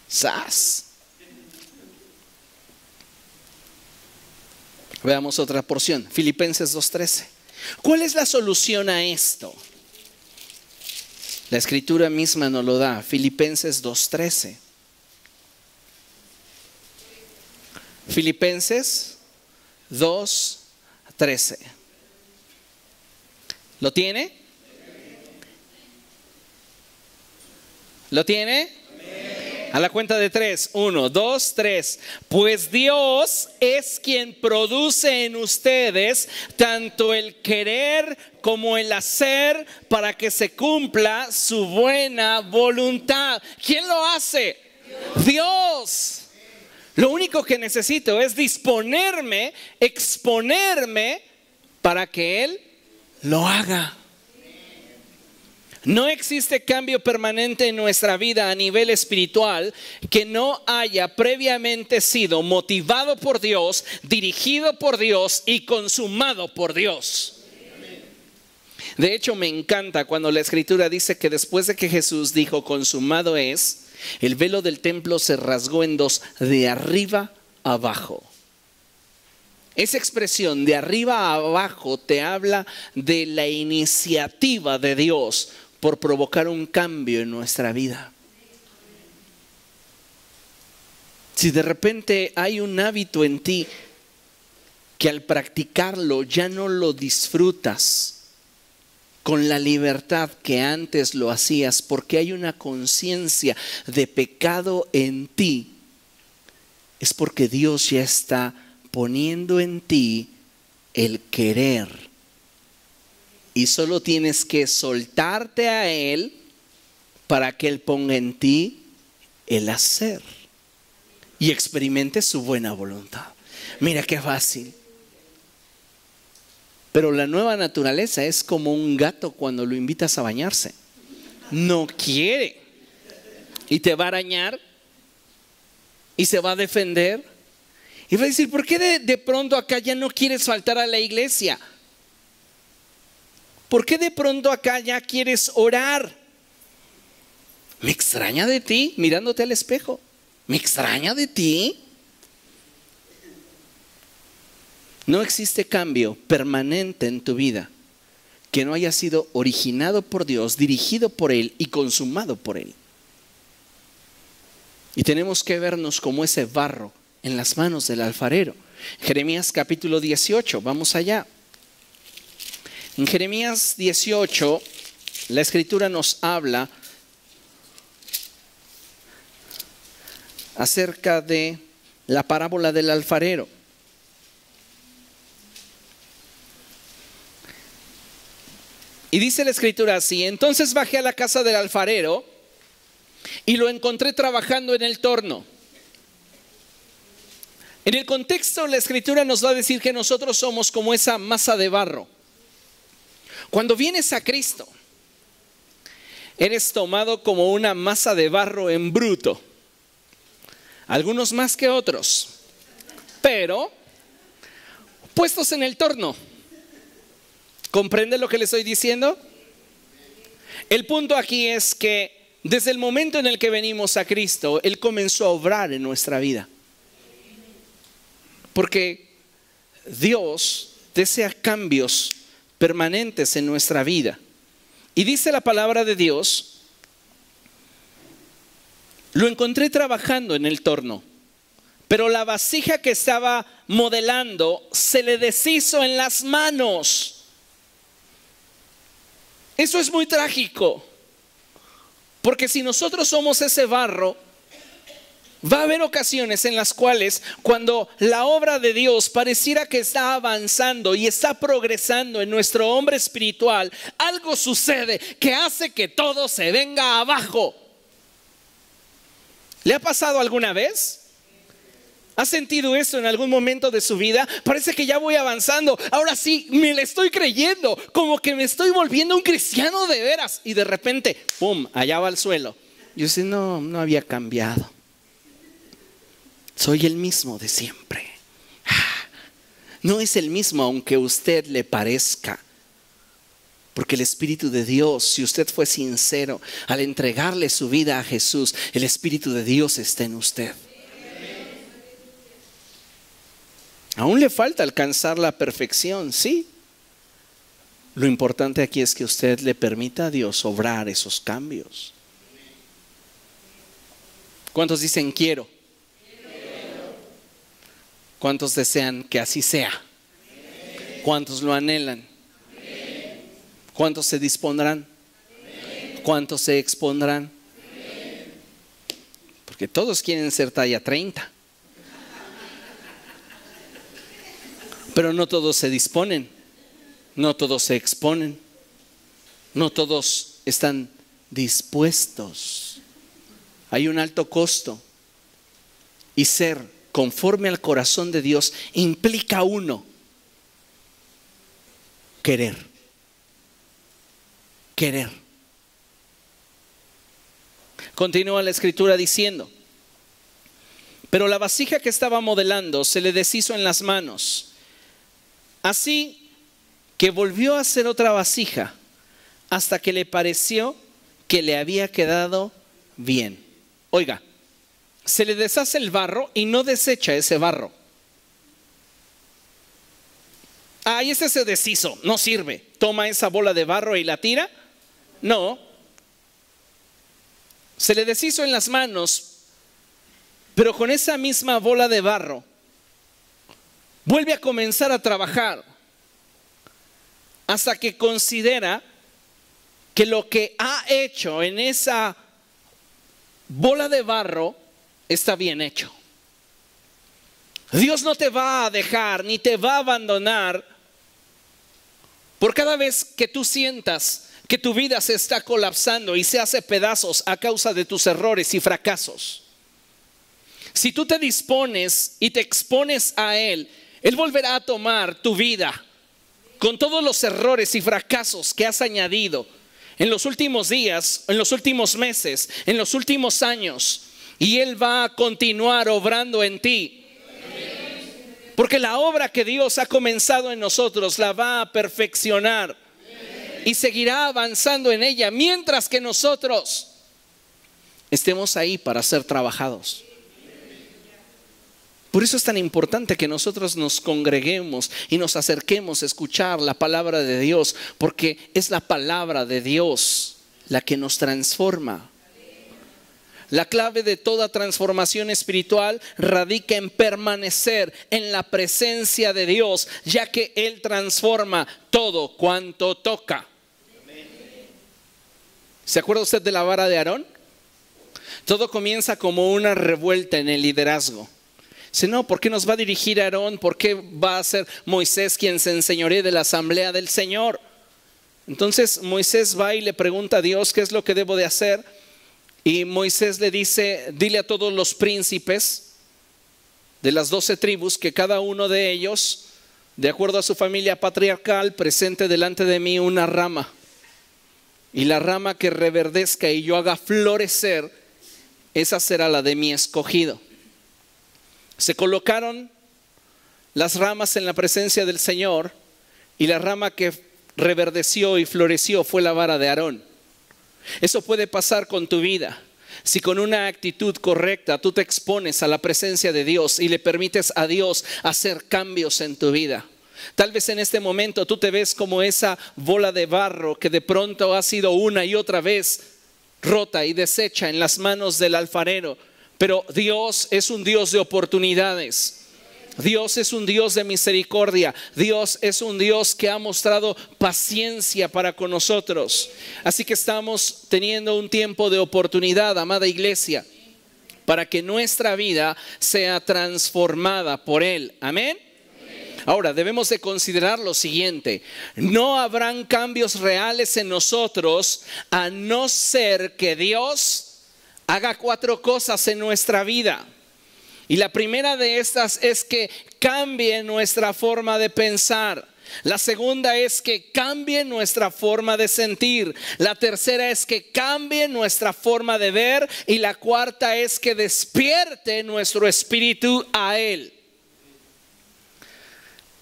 ¡Sas! Veamos otra porción, Filipenses 2:13. ¿Cuál es la solución a esto? La escritura misma nos lo da, Filipenses 2:13. Filipenses 2:13. ¿Lo tiene? ¿Lo tiene? A la cuenta de 3, 1, 2, 3. Pues Dios es quien produce en ustedes tanto el querer como el hacer para que se cumpla su buena voluntad. ¿Quién lo hace? Dios. Lo único que necesito es disponerme, exponerme para que Él lo haga. No existe cambio permanente en nuestra vida a nivel espiritual que no haya previamente sido motivado por Dios, dirigido por Dios y consumado por Dios. De hecho, me encanta cuando la escritura dice que después de que Jesús dijo consumado es, el velo del templo se rasgó en dos, de arriba a abajo. Esa expresión de arriba a abajo te habla de la iniciativa de Dios por provocar un cambio en nuestra vida. Si de repente hay un hábito en ti que al practicarlo ya no lo disfrutas con la libertad que antes lo hacías, porque hay una conciencia de pecado en ti, es porque Dios ya está poniendo en ti el querer. Y solo tienes que soltarte a Él para que Él ponga en ti el hacer y experimente su buena voluntad. Mira qué fácil. Pero la nueva naturaleza es como un gato cuando lo invitas a bañarse. No quiere. Y te va a arañar. Y se va a defender. Y va a decir, ¿por qué de pronto acá ya no quieres faltar a la iglesia? ¿Por qué de pronto acá ya quieres orar? Me extraña de ti, mirándote al espejo. Me extraña de ti. No existe cambio permanente en tu vida que no haya sido originado por Dios, dirigido por Él y consumado por Él. Y tenemos que vernos como ese barro en las manos del alfarero. Jeremías capítulo 18, vamos allá. En Jeremías 18, la escritura nos habla acerca de la parábola del alfarero. Y dice la escritura así: entonces bajé a la casa del alfarero y lo encontré trabajando en el torno. En el contexto, la escritura nos va a decir que nosotros somos como esa masa de barro. Cuando vienes a Cristo, eres tomado como una masa de barro en bruto. Algunos más que otros, pero puestos en el torno. ¿Comprende lo que le estoy diciendo? El punto aquí es que desde el momento en el que venimos a Cristo, Él comenzó a obrar en nuestra vida. Porque Dios desea cambios permanentes en nuestra vida. Y dice la palabra de Dios, lo encontré trabajando en el torno, pero la vasija que estaba modelando se le deshizo en las manos. Eso es muy trágico, porque si nosotros somos ese barro, va a haber ocasiones en las cuales cuando la obra de Dios pareciera que está avanzando y está progresando en nuestro hombre espiritual, algo sucede que hace que todo se venga abajo. ¿Le ha pasado alguna vez? ¿Ha sentido eso en algún momento de su vida? Parece que ya voy avanzando. Ahora sí, me le estoy creyendo. Como que me estoy volviendo un cristiano de veras. Y de repente, ¡pum!, allá va al suelo. Yo sé, no había cambiado. Soy el mismo de siempre. No es el mismo aunque a usted le parezca. Porque el Espíritu de Dios, si usted fue sincero al entregarle su vida a Jesús, el Espíritu de Dios está en usted. Aún le falta alcanzar la perfección, sí. Lo importante aquí es que usted le permita a Dios obrar esos cambios. ¿Cuántos dicen quiero? ¿Cuántos desean que así sea? ¿Cuántos lo anhelan? ¿Cuántos se dispondrán? ¿Cuántos se expondrán? Porque todos quieren ser talla 30. Pero no todos se disponen, no todos se exponen, no todos están dispuestos. Hay un alto costo. Y ser conforme al corazón de Dios implica querer. Continúa la escritura diciendo: pero la vasija que estaba modelando se le deshizo en las manos. Así que volvió a hacer otra vasija hasta que le pareció que le había quedado bien. Oiga, se le deshace el barro y no desecha ese barro. Y ese se deshizo, no sirve. Toma esa bola de barro y la tira. No. Se le deshizo en las manos, pero con esa misma bola de barro vuelve a comenzar a trabajar hasta que considera que lo que ha hecho en esa bola de barro está bien hecho. Dios no te va a dejar ni te va a abandonar por cada vez que tú sientas que tu vida se está colapsando y se hace pedazos a causa de tus errores y fracasos. Si tú te dispones y te expones a Él, Él volverá a tomar tu vida con todos los errores y fracasos que has añadido en los últimos días, en los últimos meses, en los últimos años, y Él va a continuar obrando en ti. Porque la obra que Dios ha comenzado en nosotros la va a perfeccionar y seguirá avanzando en ella mientras que nosotros estemos ahí para ser trabajados. Por eso es tan importante que nosotros nos congreguemos y nos acerquemos a escuchar la palabra de Dios, porque es la palabra de Dios la que nos transforma. La clave de toda transformación espiritual radica en permanecer en la presencia de Dios, ya que Él transforma todo cuanto toca. ¿Se acuerda usted de la vara de Aarón? Todo comienza como una revuelta en el liderazgo. Dice, no, ¿por qué nos va a dirigir Aarón? ¿Por qué va a ser Moisés quien se enseñoree de la asamblea del Señor? Entonces Moisés va y le pregunta a Dios qué es lo que debo de hacer. Y Moisés le dice, dile a todos los príncipes de las 12 tribus que cada uno de ellos, de acuerdo a su familia patriarcal, presente delante de mí una rama. Y la rama que reverdezca y yo haga florecer, esa será la de mi escogido. Se colocaron las ramas en la presencia del Señor y la rama que reverdeció y floreció fue la vara de Aarón. Eso puede pasar con tu vida. Si con una actitud correcta tú te expones a la presencia de Dios y le permites a Dios hacer cambios en tu vida. Tal vez en este momento tú te ves como esa bola de barro que de pronto ha sido una y otra vez rota y deshecha en las manos del alfarero. Pero Dios es un Dios de oportunidades. Dios es un Dios de misericordia. Dios es un Dios que ha mostrado paciencia para con nosotros. Así que estamos teniendo un tiempo de oportunidad, amada iglesia, para que nuestra vida sea transformada por Él. Amén. Ahora debemos de considerar lo siguiente: no habrán cambios reales en nosotros a no ser que Dios haga 4 cosas en nuestra vida. Y la primera de estas es que cambie nuestra forma de pensar. La segunda es que cambie nuestra forma de sentir. La tercera es que cambie nuestra forma de ver. Y la cuarta es que despierte nuestro espíritu a Él.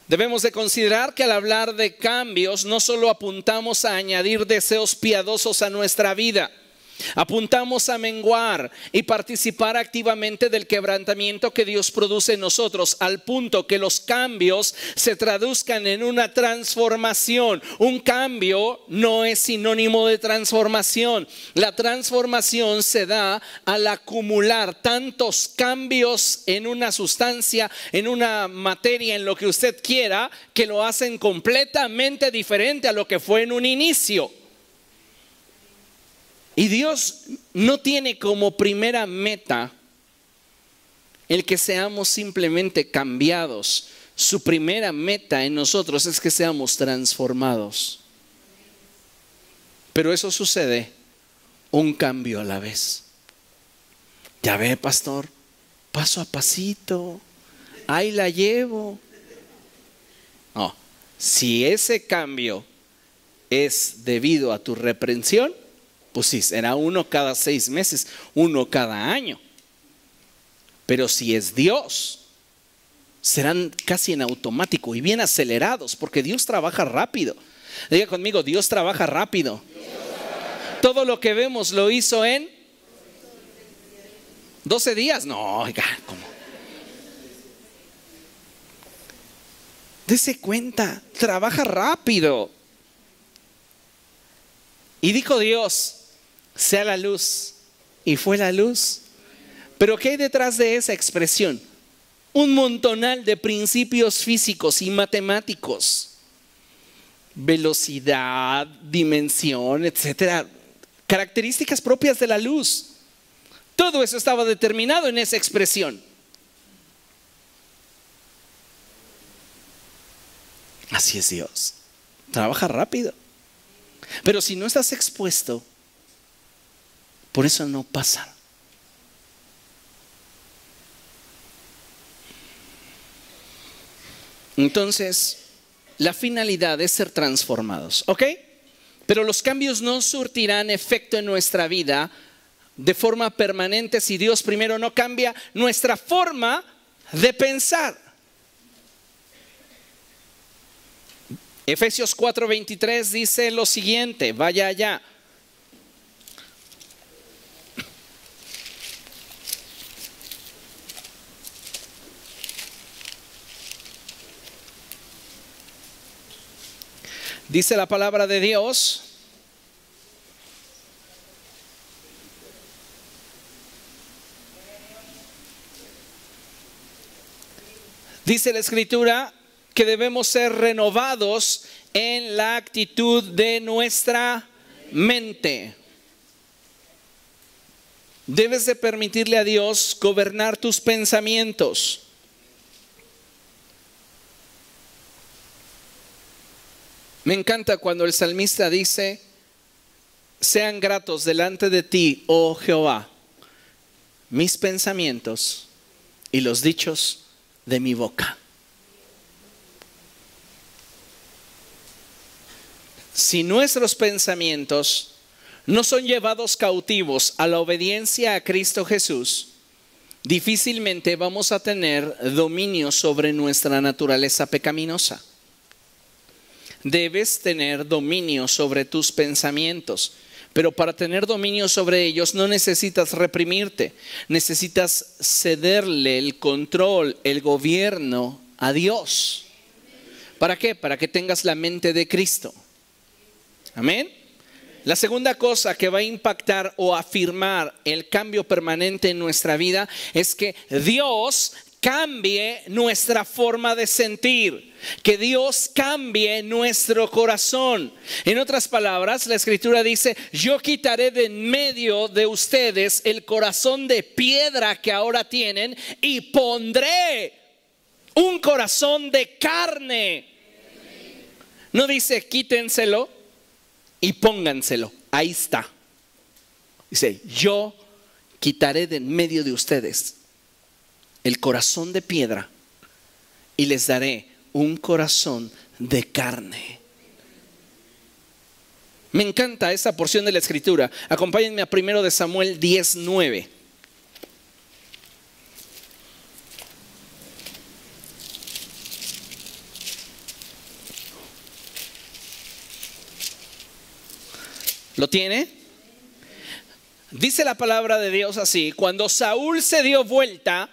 Debemos de considerar que al hablar de cambios no solo apuntamos a añadir deseos piadosos a nuestra vida. Apuntamos a menguar y participar activamente del quebrantamiento que Dios produce en nosotros, al punto que los cambios se traduzcan en una transformación. Un cambio no es sinónimo de transformación. La transformación se da al acumular tantos cambios en una sustancia, en una materia, en lo que usted quiera, que lo hacen completamente diferente a lo que fue en un inicio. Y Dios no tiene como primera meta el que seamos simplemente cambiados. Su primera meta en nosotros es que seamos transformados. Pero eso sucede un cambio a la vez. Ya ve, pastor, paso a pasito, ahí la llevo. No, si ese cambio es debido a tu reprensión, pues sí, será uno cada 6 meses, uno cada año. Pero si es Dios, serán casi en automático y bien acelerados, porque Dios trabaja rápido. Diga conmigo, Dios trabaja rápido. Todo lo que vemos lo hizo en 12 días. No, oiga, ¿cómo? Dese cuenta, trabaja rápido. Y dijo Dios, sea la luz, y fue la luz. Pero ¿qué hay detrás de esa expresión? Un montonal de principios físicos y matemáticos. Velocidad, dimensión, etcétera. Características propias de la luz. Todo eso estaba determinado en esa expresión. Así es Dios. Trabaja rápido. Pero si no estás expuesto, por eso no pasa. Entonces, la finalidad es ser transformados, ¿ok? Pero los cambios no surtirán efecto en nuestra vida de forma permanente si Dios primero no cambia nuestra forma de pensar. Efesios 4:23 dice lo siguiente, vaya allá. Dice la palabra de Dios: dice la Escritura que debemos ser renovados en la actitud de nuestra mente. Debes de permitirle a Dios gobernar tus pensamientos. Me encanta cuando el salmista dice: sean gratos delante de ti, oh Jehová, mis pensamientos y los dichos de mi boca. Si nuestros pensamientos no son llevados cautivos a la obediencia a Cristo Jesús, difícilmente vamos a tener dominio sobre nuestra naturaleza pecaminosa. Debes tener dominio sobre tus pensamientos, pero para tener dominio sobre ellos no necesitas reprimirte, necesitas cederle el control, el gobierno a Dios. ¿Para qué? Para que tengas la mente de Cristo. Amén. La segunda cosa que va a impactar o afirmar el cambio permanente en nuestra vida es que Dios cambie nuestra forma de sentir, que Dios cambie nuestro corazón. En otras palabras, la Escritura dice: yo quitaré de en medio de ustedes el corazón de piedra que ahora tienen y pondré un corazón de carne. No dice quítenselo y pónganselo. Ahí está. Dice: yo quitaré de en medio de ustedes el corazón de piedra y les daré un corazón de carne. Me encanta esa porción de la escritura. Acompáñenme a 1 Samuel 10:9. ¿Lo tiene? Dice la palabra de Dios así: cuando Saúl se dio vuelta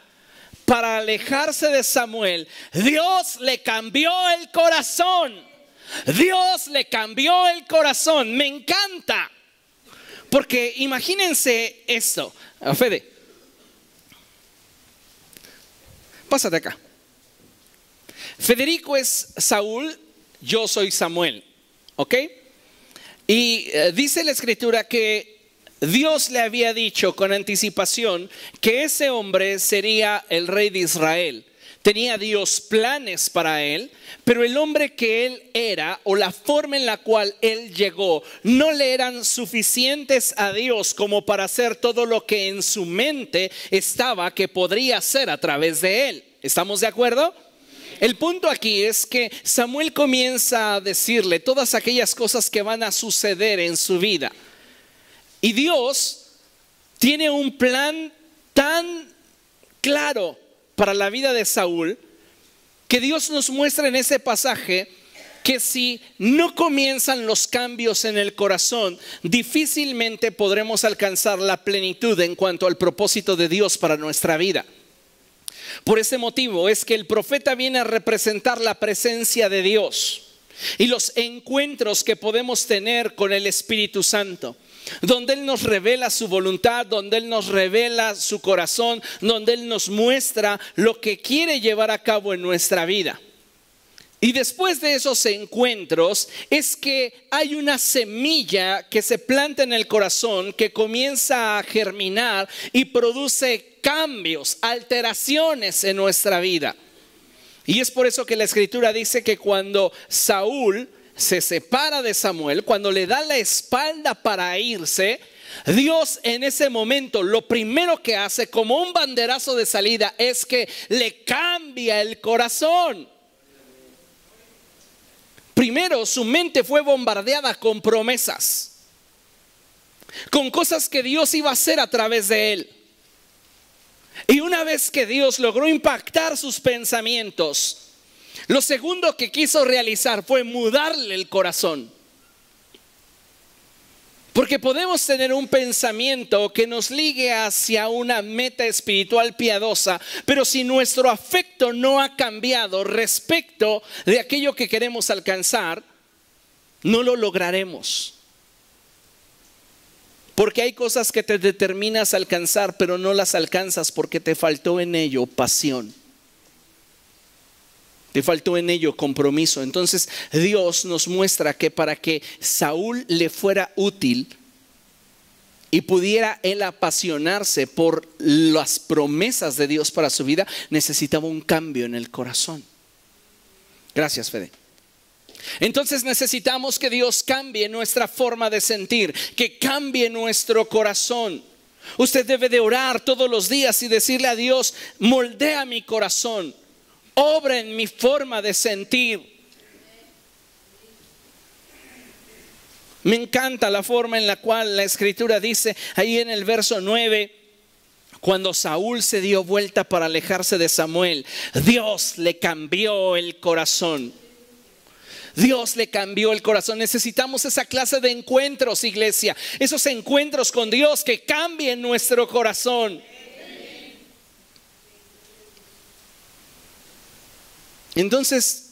para alejarse de Samuel, Dios le cambió el corazón. Dios le cambió el corazón. Me encanta. Porque imagínense esto. Fede, pásate acá. Federico es Saúl, yo soy Samuel. ¿Ok? Y dice la escritura que Dios le había dicho con anticipación que ese hombre sería el rey de Israel. Tenía Dios planes para él, pero el hombre que él era, o la forma en la cual él llegó, no le eran suficientes a Dios como para hacer todo lo que en su mente estaba que podría hacer a través de él. ¿Estamos de acuerdo? El punto aquí es que Samuel comienza a decirle todas aquellas cosas que van a suceder en su vida. Y Dios tiene un plan tan claro para la vida de Saúl, que Dios nos muestra en ese pasaje que si no comienzan los cambios en el corazón, difícilmente podremos alcanzar la plenitud en cuanto al propósito de Dios para nuestra vida. Por ese motivo es que el profeta viene a representar la presencia de Dios y los encuentros que podemos tener con el Espíritu Santo, donde Él nos revela su voluntad, donde Él nos revela su corazón, donde Él nos muestra lo que quiere llevar a cabo en nuestra vida. Y después de esos encuentros es que hay una semilla que se planta en el corazón, que comienza a germinar y produce cambios, alteraciones en nuestra vida. Y es por eso que la escritura dice que cuando Saúl se separa de Samuel, cuando le da la espalda para irse, Dios en ese momento lo primero que hace como un banderazo de salida es que le cambia el corazón. Primero, su mente fue bombardeada con promesas, con cosas que Dios iba a hacer a través de él. Y una vez que Dios logró impactar sus pensamientos, lo segundo que quiso realizar fue mudarle el corazón. Porque podemos tener un pensamiento que nos ligue hacia una meta espiritual piadosa, pero si nuestro afecto no ha cambiado respecto de aquello que queremos alcanzar, no lo lograremos. Porque hay cosas que te determinas a alcanzar, pero no las alcanzas porque te faltó en ello pasión. Te faltó en ello compromiso. Entonces Dios nos muestra que para que Saúl le fuera útil y pudiera él apasionarse por las promesas de Dios para su vida, necesitaba un cambio en el corazón. Gracias, Fede. Entonces necesitamos que Dios cambie nuestra forma de sentir, que cambie nuestro corazón. Usted debe de orar todos los días y decirle a Dios: moldea mi corazón, obra en mi forma de sentir. Me encanta la forma en la cual la escritura dice ahí en el verso 9, cuando Saúl se dio vuelta para alejarse de Samuel, Dios le cambió el corazón. Dios le cambió el corazón. Necesitamos esa clase de encuentros, iglesia. Esos encuentros con Dios que cambien nuestro corazón. Entonces,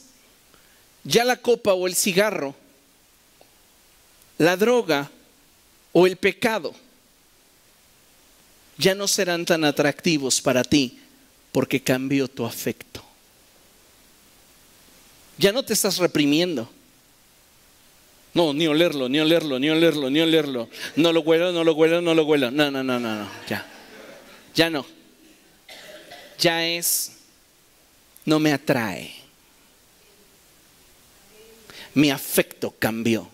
ya la copa o el cigarro, la droga o el pecado ya no serán tan atractivos para ti porque cambió tu afecto. Ya no te estás reprimiendo. No, ni olerlo, ni olerlo, ni olerlo, ni olerlo. No lo huelo, no lo huelo, no lo huelo. No, ya no. Ya es, no me atrae. Mi afecto cambió.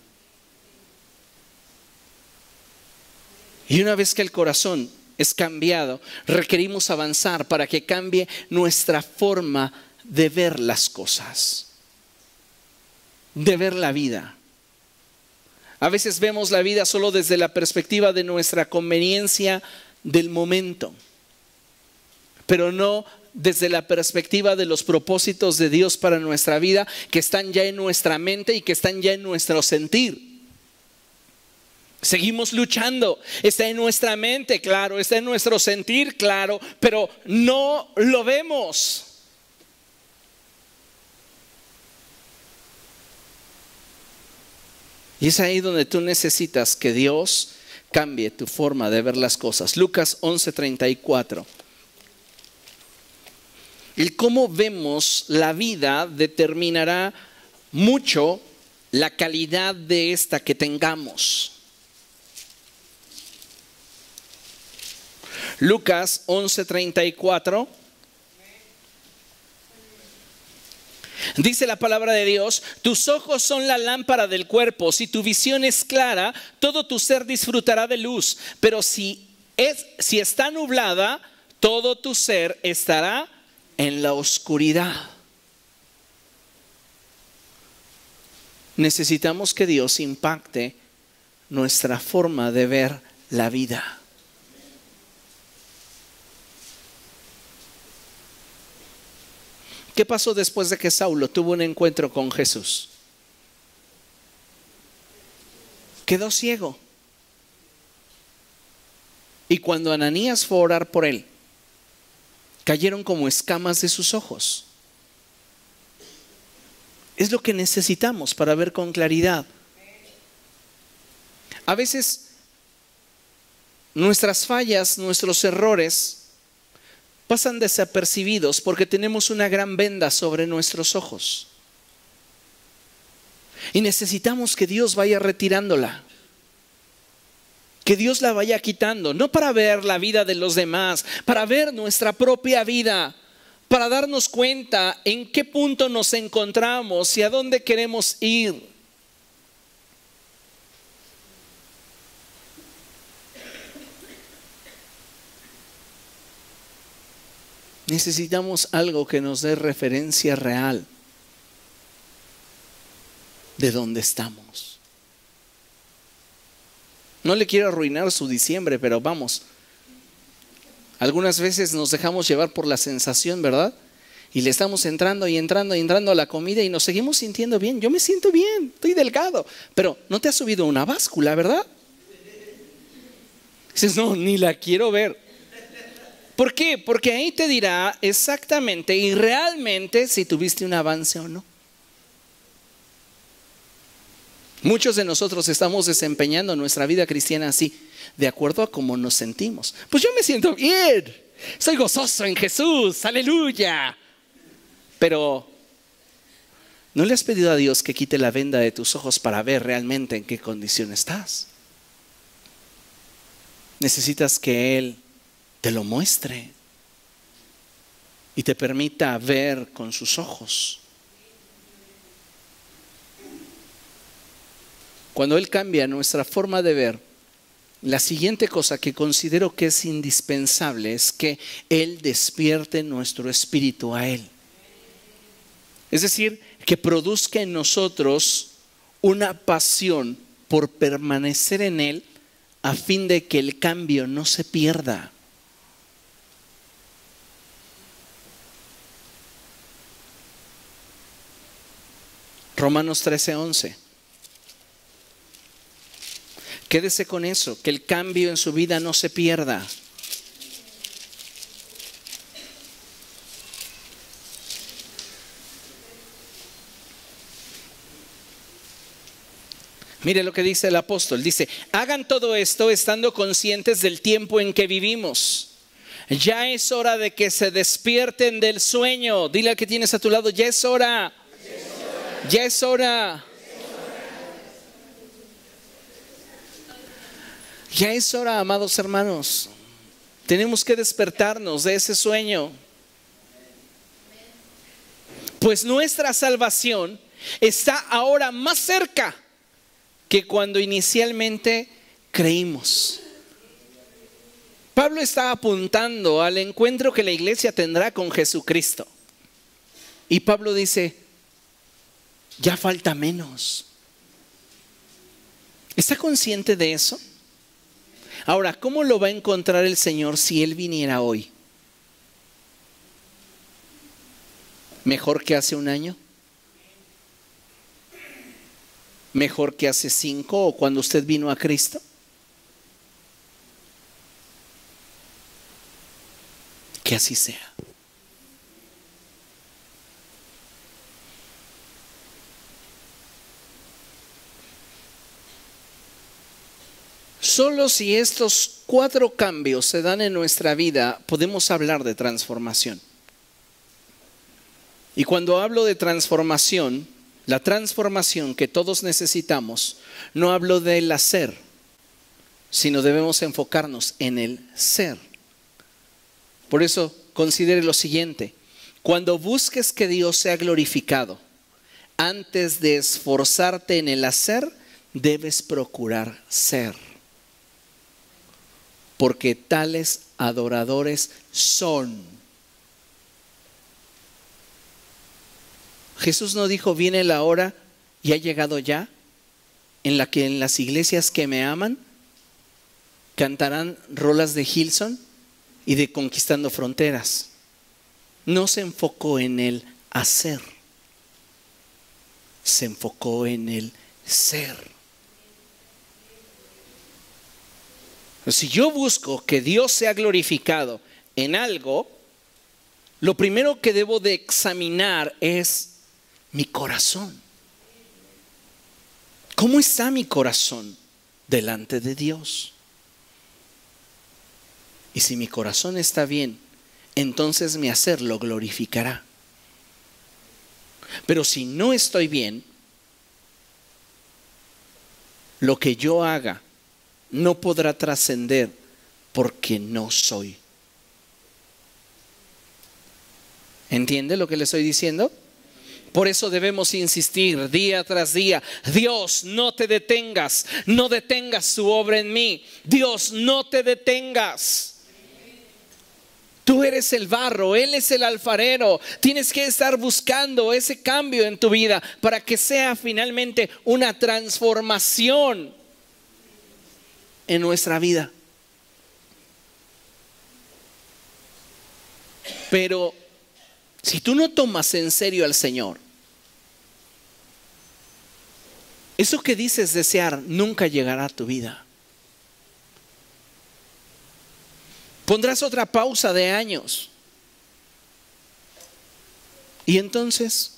Y una vez que el corazón es cambiado, requerimos avanzar para que cambie nuestra forma de ver las cosas, de ver la vida. A veces vemos la vida solo desde la perspectiva de nuestra conveniencia del momento, pero no desde la perspectiva de los propósitos de Dios para nuestra vida, que están ya en nuestra mente y que están ya en nuestro sentir. Seguimos luchando, está en nuestra mente, claro, está en nuestro sentir, claro, pero no lo vemos. Y es ahí donde tú necesitas que Dios cambie tu forma de ver las cosas. Lucas 11:34. El cómo vemos la vida determinará mucho la calidad de esta que tengamos. Lucas 11:34. Dice la palabra de Dios: tus ojos son la lámpara del cuerpo. Si tu visión es clara, todo tu ser disfrutará de luz. Pero si está nublada, todo tu ser estará en la oscuridad. Necesitamos que Dios impacte nuestra forma de ver la vida. ¿Qué pasó después de que Saulo tuvo un encuentro con Jesús? Quedó ciego. Y cuando Ananías fue a orar por él, cayeron como escamas de sus ojos. Es lo que necesitamos para ver con claridad. A veces nuestras fallas, nuestros errores pasan desapercibidos porque tenemos una gran venda sobre nuestros ojos. Y necesitamos que Dios vaya retirándola. Que Dios la vaya quitando, no para ver la vida de los demás, para ver nuestra propia vida, para darnos cuenta en qué punto nos encontramos y a dónde queremos ir. Necesitamos algo que nos dé referencia real de dónde estamos. No le quiero arruinar su diciembre, pero vamos. Algunas veces nos dejamos llevar por la sensación, ¿verdad? Y le estamos entrando y entrando y entrando a la comida y nos seguimos sintiendo bien. Yo me siento bien, estoy delgado. Pero no te ha subido una báscula, ¿verdad? Dices, no, ni la quiero ver. ¿Por qué? Porque ahí te dirá exactamente y realmente si tuviste un avance o no. Muchos de nosotros estamos desempeñando nuestra vida cristiana así, de acuerdo a cómo nos sentimos. Pues yo me siento bien, soy gozoso en Jesús, aleluya. Pero ¿no le has pedido a Dios que quite la venda de tus ojos para ver realmente en qué condición estás? Necesitas que Él te lo muestre y te permita ver con sus ojos. Cuando Él cambia nuestra forma de ver, la siguiente cosa que considero que es indispensable es que Él despierte nuestro espíritu a Él. Es decir, que produzca en nosotros una pasión por permanecer en Él a fin de que el cambio no se pierda. Romanos 13:11. Quédese con eso, que el cambio en su vida no se pierda. Mire lo que dice el apóstol, dice, hagan todo esto estando conscientes del tiempo en que vivimos. Ya es hora de que se despierten del sueño. Dile al que tienes a tu lado, ya es hora. Ya es hora. Ya es hora, amados hermanos. Tenemos que despertarnos de ese sueño. Pues nuestra salvación está ahora más cerca que cuando inicialmente creímos. Pablo está apuntando al encuentro que la iglesia tendrá con Jesucristo. Y Pablo dice, ya falta menos. ¿Está consciente de eso? Ahora, ¿cómo lo va a encontrar el Señor si Él viniera hoy? ¿Mejor que hace un año? ¿Mejor que hace 5 o cuando usted vino a Cristo? Que así sea. Solo si estos 4 cambios se dan en nuestra vida, podemos hablar de transformación. Y cuando hablo de transformación, la transformación que todos necesitamos, no hablo del hacer, sino debemos enfocarnos en el ser. Por eso, considere lo siguiente: cuando busques que Dios sea glorificado, antes de esforzarte en el hacer, debes procurar ser. Porque tales adoradores son. Jesús no dijo, viene la hora y ha llegado ya, en la que en las iglesias que me aman cantarán rolas de Hillsong y de Conquistando Fronteras. No se enfocó en el hacer, se enfocó en el ser. Si yo busco que Dios sea glorificado en algo, lo primero que debo de examinar es mi corazón. ¿Cómo está mi corazón delante de Dios? Y si mi corazón está bien, entonces mi hacer lo glorificará. Pero si no estoy bien, lo que yo haga no podrá trascender porque no soy. ¿Entiende lo que le estoy diciendo? Por eso debemos insistir día tras día. Dios, no te detengas. No detengas su obra en mí. Dios, no te detengas. Tú eres el barro, Él es el alfarero. Tienes que estar buscando ese cambio en tu vida para que sea finalmente una transformación en nuestra vida. Pero si tú no tomas en serio al Señor, eso que dices desear nunca llegará a tu vida. Pondrás otra pausa de años. Y entonces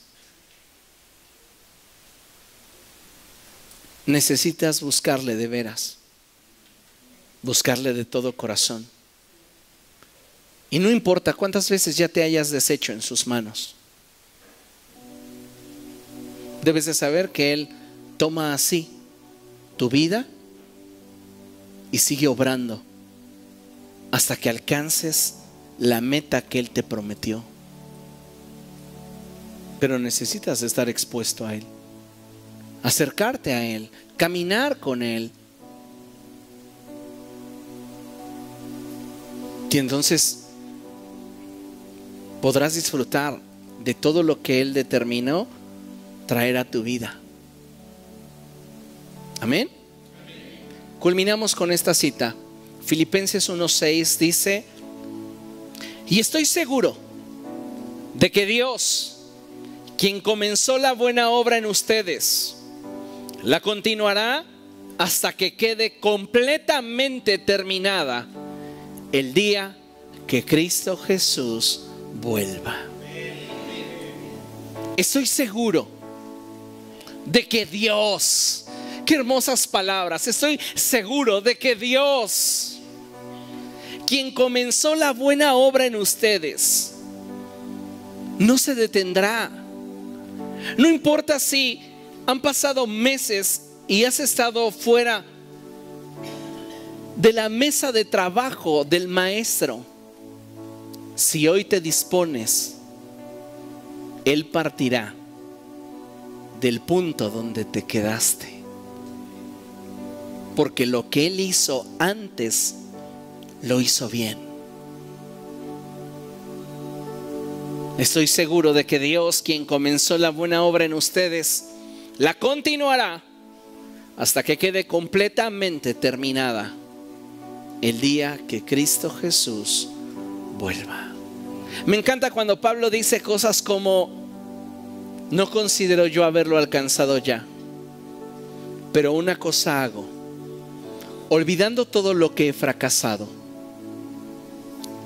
necesitas buscarle de veras. Buscarle de todo corazón. Y no importa cuántas veces ya te hayas deshecho en sus manos. Debes de saber que Él toma así tu vida y sigue obrando hasta que alcances la meta que Él te prometió. Pero necesitas estar expuesto a Él, acercarte a Él, caminar con Él. Y entonces podrás disfrutar de todo lo que Él determinó traer a tu vida. Amén. Culminamos con esta cita. Filipenses 1:6 dice: y estoy seguro de que Dios, quien comenzó la buena obra en ustedes, la continuará hasta que quede completamente terminada el día que Cristo Jesús vuelva. Estoy seguro de que Dios, qué hermosas palabras, estoy seguro de que Dios, quien comenzó la buena obra en ustedes, no se detendrá. No importa si han pasado meses y has estado fuera de la mesa de trabajo del maestro. Si hoy te dispones, Él partirá del punto donde te quedaste. Porque lo que Él hizo antes, lo hizo bien. Estoy seguro de que Dios, quien comenzó la buena obra en ustedes, la continuará hasta que quede completamente terminada el día que Cristo Jesús vuelva. Me encanta cuando Pablo dice cosas como: no considero yo haberlo alcanzado ya, pero una cosa hago, olvidando todo lo que he fracasado,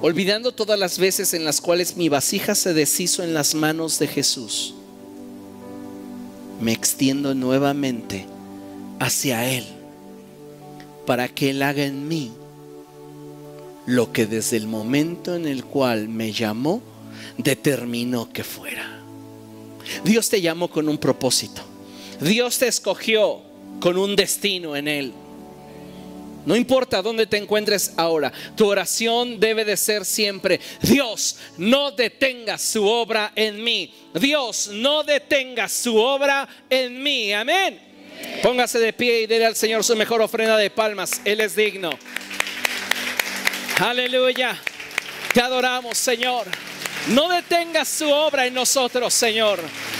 olvidando todas las veces en las cuales mi vasija se deshizo en las manos de Jesús, me extiendo nuevamente hacia Él, para que Él haga en mí lo que desde el momento en el cual me llamó, determinó que fuera. Dios te llamó con un propósito. Dios te escogió con un destino en Él. No importa dónde te encuentres ahora, tu oración debe de ser siempre: Dios, no detengas su obra en mí. Dios, no detengas su obra en mí. Amén. Póngase de pie y dele al Señor su mejor ofrenda de palmas. Él es digno. Aleluya. Te adoramos, Señor. No detengas su obra en nosotros, Señor.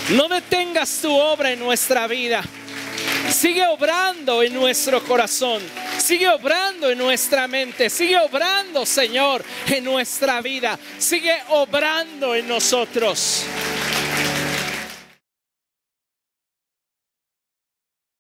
No detengas su obra en nuestra vida. Sigue obrando en nuestro corazón. Sigue obrando en nuestra mente. Sigue obrando, Señor, en nuestra vida. Sigue obrando en nosotros.